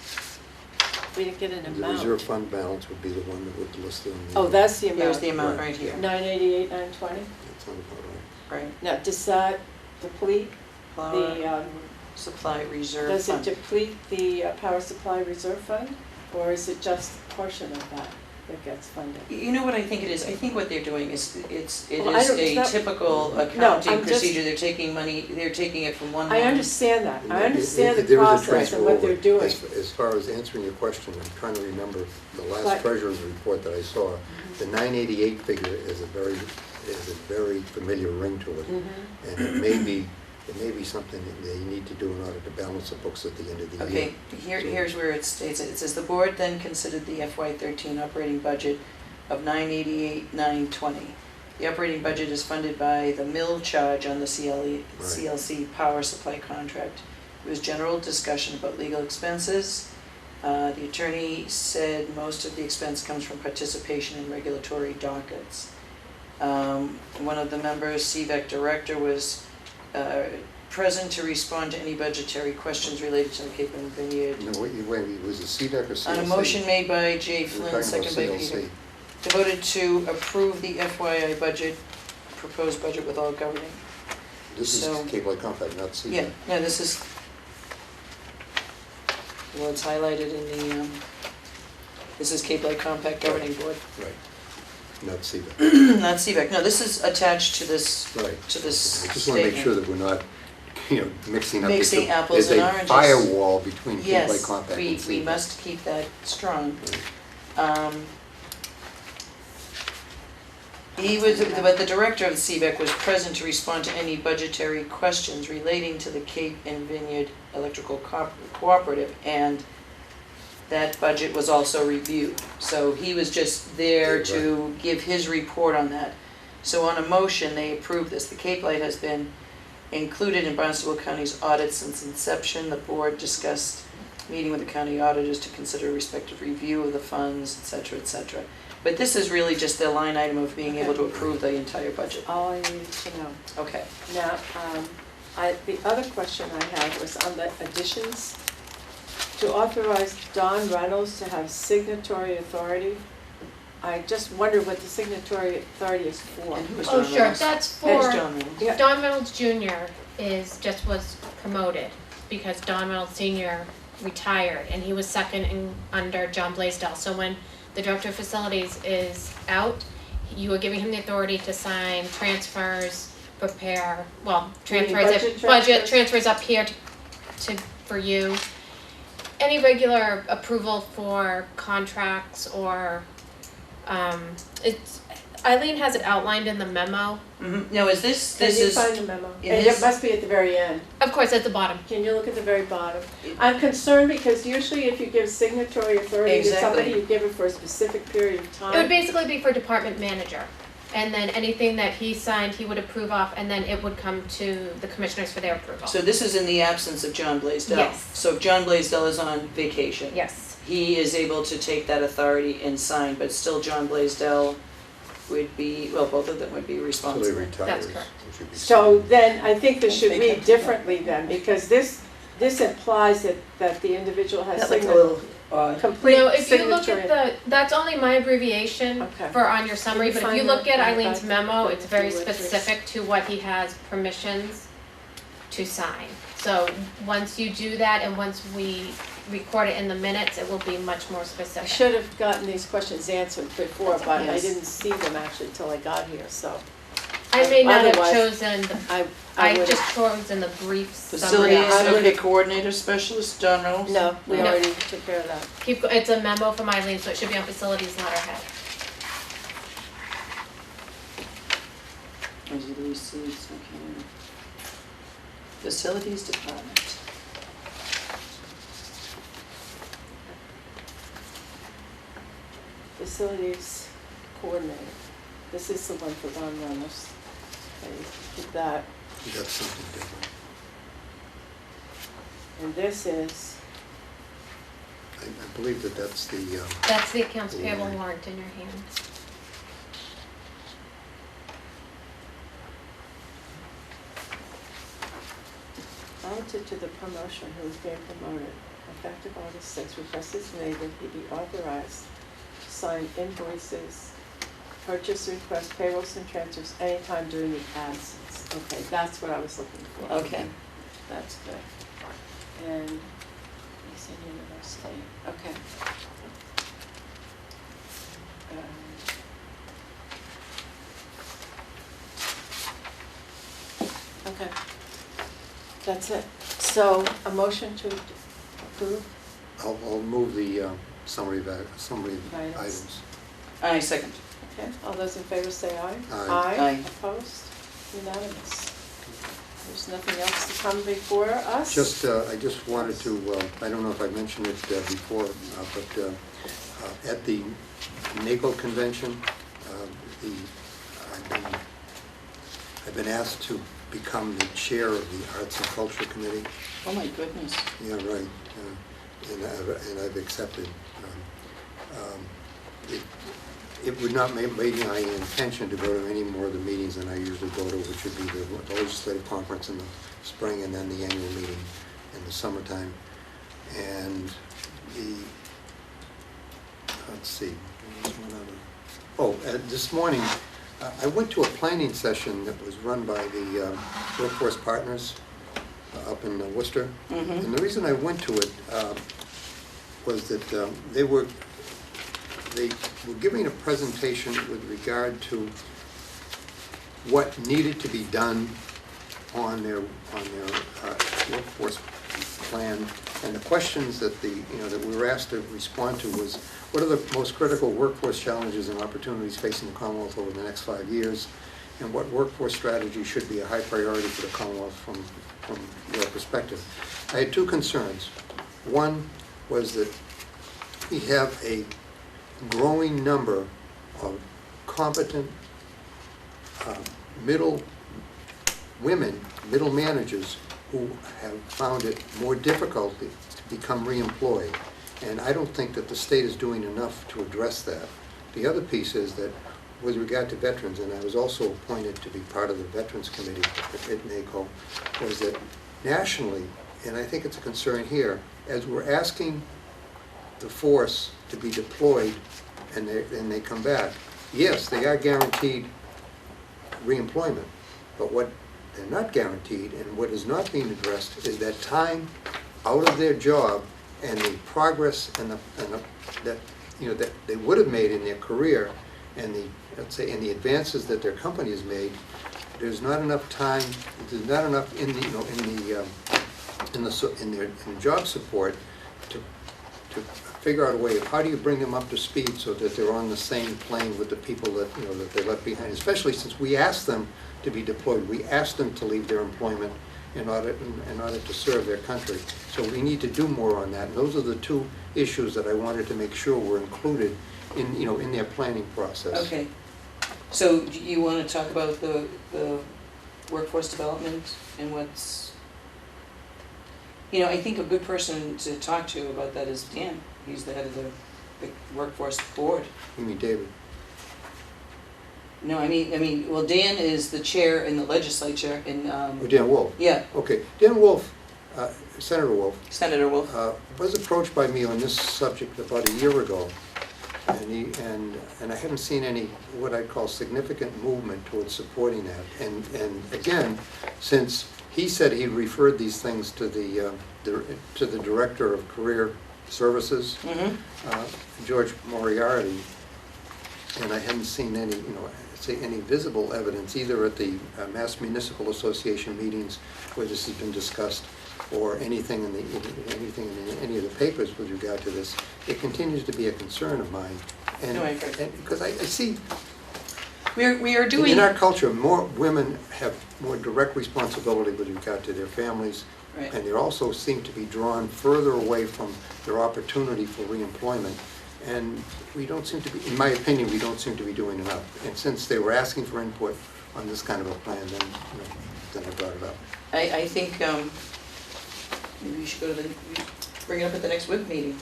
We didn't get an The reserve amount. fund balance would be the one that would list it on the. Oh, that's the Here's amount. the amount Right. right here, 988, 920? That sounds about right. right? Now, does that deplete the, Power supply reserve does it fund. deplete the power supply reserve fund? Or is it just a portion of that? that gets funded. You know what I think it is? I think what they're doing is, it Well, I is don't- it's a not- typical I'm accounting just- procedure. They're taking money, they're taking it from one line. I understand that, I understand the There is a process transfer and what over. they're doing. As far as answering your question, I'm trying to remember the But- last treasurer's report that I saw. The 988 figure is a very familiar ring to it. Mhm. And it may be something that they need to do in order to balance the books at the end of the year. Okay, here's where it states it. It says, "The board then considered the FY13 operating budget of $988,920. The operating budget is funded by the mill charge on the CLC power supply contract. There was general discussion about legal expenses. The attorney said most of the expense comes from participation in regulatory dockets. One of the members, CVEC director, was present to respond to any budgetary questions related to the Cape and Vineyard. No, wait, was it CDEC or CLC? On a motion made by Jay We're Flynn, talking second about by CLC. Peter. Devoted to approve the FYI budget, proposed budget with all governing. This is So- Cape Light Compact, not CDEC. Yeah, no, this is, well, it's highlighted in the, this is Cape Light Compact Governing Board, Right, not CDEC. not CVEC. No, this is attached to this, Right. to this I just want to make sure statement. that we're not, mixing up. Mixing the two. apples and There's oranges. a firewall between Cape Light Yes, Compact and we CDEC. must keep that strong. Right. But the director of the CVEC was present to respond to any budgetary questions relating to the Cape and Vineyard Electrical Cooperative, and that budget was also reviewed. So he was just there to give his report on that. So on a motion, they approved this. The Cape Light has been included in Barnstable County's audit since inception. The board discussed meeting with the county auditors to consider respective review of the funds, et cetera, et cetera. But this is really just the line item of being able to approve the entire budget. All I needed to know. Okay. Now, the other question I had was on the additions. To authorize Don Reynolds to have signatory authority. I just wondered what the signatory authority is for. And who was Oh, John sure, Reynolds? that's Who's for, John Reynolds? Yeah. Don Reynolds Jr. was promoted because Don Reynolds Sr. retired and he was second under John Blaisdell. So when the director of facilities is out, you are giving him the authority to sign transfers, prepare, You mean transfers, budget transfers up here for you. Any regular approval for contracts or, Eileen has it outlined in the memo. Mhm. No, is this Can you is, find the memo? it And is- it must be at the very end. Of course, at the bottom. Can you look at the very bottom? I'm concerned because usually if you give signatory authority to somebody, Exactly. you give it for a specific period of time. It would basically be for department manager. And then anything that he signed, he would approve off, and then it would come to the commissioners for their approval. so this is in the absence of John Blaisdell? Yes. So if John Blaisdell is on vacation? Yes. He is able to take that authority and sign, but still John Blaisdell would be, well, both of them would be So they responsible. retire. That's correct. So then, I think this should They read can- differently then, because this implies that the individual has That looks a signatory, little odd. complete No, if you look signatory. at that's only my abbreviation Okay. for on your summary, Can you but if you find look that at in the Eileen's back? memo, it's very If you would, please. specific to what he has permissions to sign. So once you do that and once we record it in the minutes, it will be much more I specific. should have gotten these questions answered before, but I Yes. didn't see them actually till I got here, so I may not have Otherwise- chosen, I I would. just chosen the brief Facilities, summary. I would've- okay, coordinator specialist, John Reynolds? No, we No. already took care of that. It's a memo from Eileen, so it should be on facilities letterhead. Those are the receipts, okay. Facilities department. Facilities coordinator. This is the one for Don Ramos. Okay, keep that. You got something different. And this is, I believe that that's the, That's the accounts payable Warrant. warrant in your hand. relative to the promotion, who is being promoted, effective August 6th, request is made that he be authorized to sign invoices, purchase requests, payrolls and transfers anytime during the absence. Okay, that's what I was looking for. Okay. That's good. And he's in university, okay. Okay. That's it. So a motion to approve? I'll move the summary Items. items. I second. Okay, all those in favor say aye. Aye. Aye. Opposed? Unanimous. There's nothing else to come before us? Just, I just wanted to, I don't know if I mentioned it before, but at the NACO convention, I've been asked to become the chair of the Arts and Culture Committee. Oh, my goodness. Yeah, right. And I've accepted. It would not make my intention to go to any more of the meetings than I usually go to, which would be the legislative conference in the spring and then the annual meeting in the summertime. And let's see, there was one other. Oh, this morning, I went to a planning session that was run by the Workforce Partners up in Worcester. Mm-hmm. And the reason I went to it was that they were giving a presentation with regard to what needed to be done on their workforce plan. And the questions that that we were asked to respond to was, what are the most critical workforce challenges and opportunities facing the Commonwealth over the next 5 years? And what workforce strategy should be a high priority for the Commonwealth from your perspective? I had two concerns. One was that we have a growing number of competent middle managers who have found it more difficult to become reemployed. And I don't think that the state is doing enough to address that. The other piece is that with regard to veterans, and I was also appointed to be part of the Veterans Committee at NACO, was that nationally, and I think it's a concern here, as we're asking the force to be deployed and they come back, yes, they are guaranteed reemployment, but what they're not guaranteed and what is not being addressed is that time out of their job and the progress and that they would have made in their career and the advances that their company has made. There's not enough time. There's not enough in their job support to figure out a way of how do you bring them up to speed so that they're on the same plane with the people that that they left behind. Especially since we asked them to be deployed, we asked them to leave their employment in order to serve their country. So we need to do more on that. And those are the two issues that I wanted to make sure were included in their planning process. Okay. So do you want to talk about the workforce development and what's, I think a good person to talk to about that is Dan. He's the head of the workforce board. You mean David? No, I mean, well, Dan is the chair in the legislature in, Oh, Dan Wolf. yeah, Okay, Dan Wolf, Senator Wolf, Senator Wolf. was approached by me on this subject about a year ago, and I haven't seen any what I'd call significant movement towards supporting that. And again, since he said he referred these things to the Director of Career Services, George Moriarty, and I haven't seen any, any visible evidence either at the Mass Municipal Association meetings where this has been discussed, or anything in any of the papers with regard to this. It continues to be a concern of mine, and because I see We are doing. in our culture, more women have more direct responsibility with regard to their families, Right. and they also seem to be drawn further away from their opportunity for reemployment. And we don't seem to be, in my opinion, we don't seem to be doing enough. And since they were asking for input on this kind of a plan, then I brought it up. I think maybe we should bring it up at the next WIP meeting.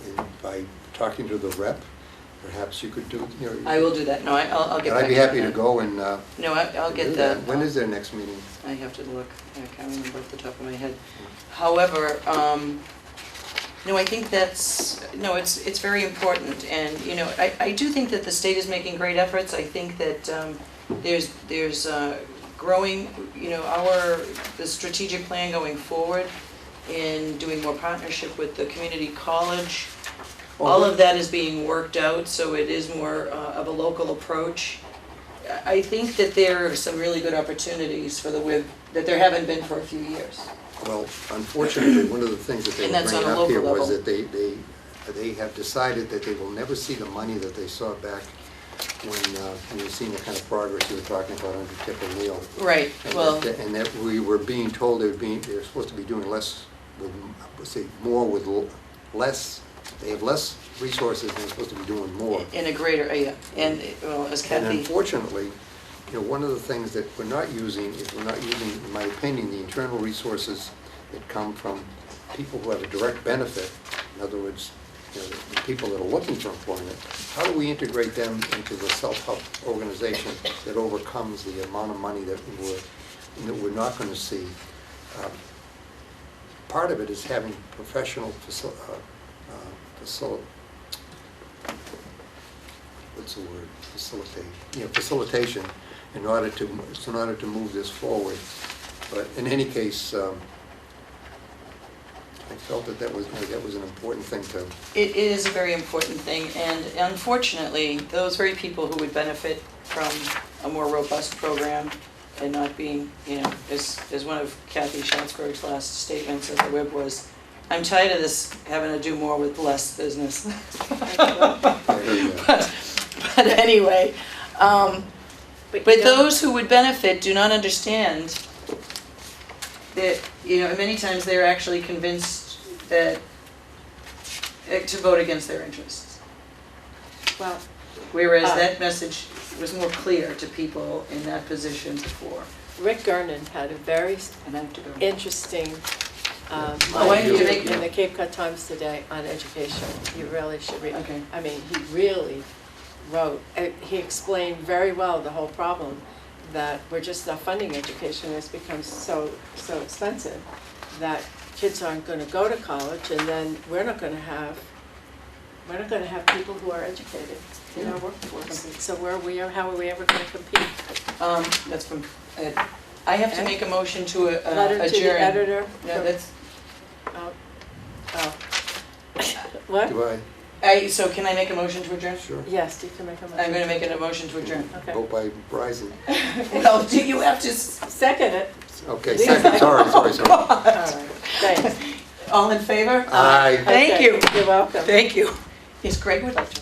And by talking to the rep, perhaps you could do, I will do that. No, I'll get back I'd be to you on happy to that. go and No, I'll do get that. that. When is their next meeting? I have to look. I can't remember off the top of my head. However, no, I think it's very important. And, I do think that the state is making great efforts. I think that there's growing, the strategic plan going forward in doing more partnership with the community college. All of that is being worked out, so it is more of a local approach. I think that there are some really good opportunities for the WIB that there haven't been for a few years. Well, unfortunately, one of the things that they And were that's on bringing a up here local was level. that they have decided that they will never see the money that they saw back when you were seeing the kind of progress you were talking about under Tip O'Neill. Right, And well, and that we were being told they're supposed to be doing less with, say, more with less. They have less resources and they're supposed to be doing more. in a greater, yeah, and, well, as And Kathy, unfortunately, one of the things that we're not using is we're not using, in my opinion, the internal resources that come from people who have a direct benefit. In other words, the people that are looking for employment. How do we integrate them into the self-help organization that overcomes the amount of money that we're not going to see? Part of it is having professional facilitation in order to move this forward. But in any case, I felt that was an important thing to. it is a very important thing, and unfortunately, those very people who would benefit from a more robust program and not being, as one of Kathy Schatzberg's last statements at the WIB was, I'm tired of this having to do more with less business. But anyway, but those who would benefit do not understand that, many times they're actually convinced that, to vote against their interests. Well, Whereas that message was more clear to people in that position before. Rick Gernon had a very And I have to go. interesting Oh, I review need to in the Cape Cod Times today on education. You really should read. Okay. I mean, he really wrote, he explained very well the whole problem, that we're just not funding education. It's become so expensive that kids aren't going to go to college, and then we're not going to have people who are educated in our workforce. So how are we ever going to compete? That's from Ed. I have to make a motion to Letter to the adjourn. editor. No, that's, Oh. What? Do I? so can I make a motion to adjourn? Sure. Yes, you can make a motion. I'm going to make a motion to adjourn. Okay. Vote by Verizon. Well, do you have to, Second it. Okay, second, sorry. All right, thanks. all in favor? Aye. Thank Okay, you. You're welcome. Thank you. Yes, Greg would like to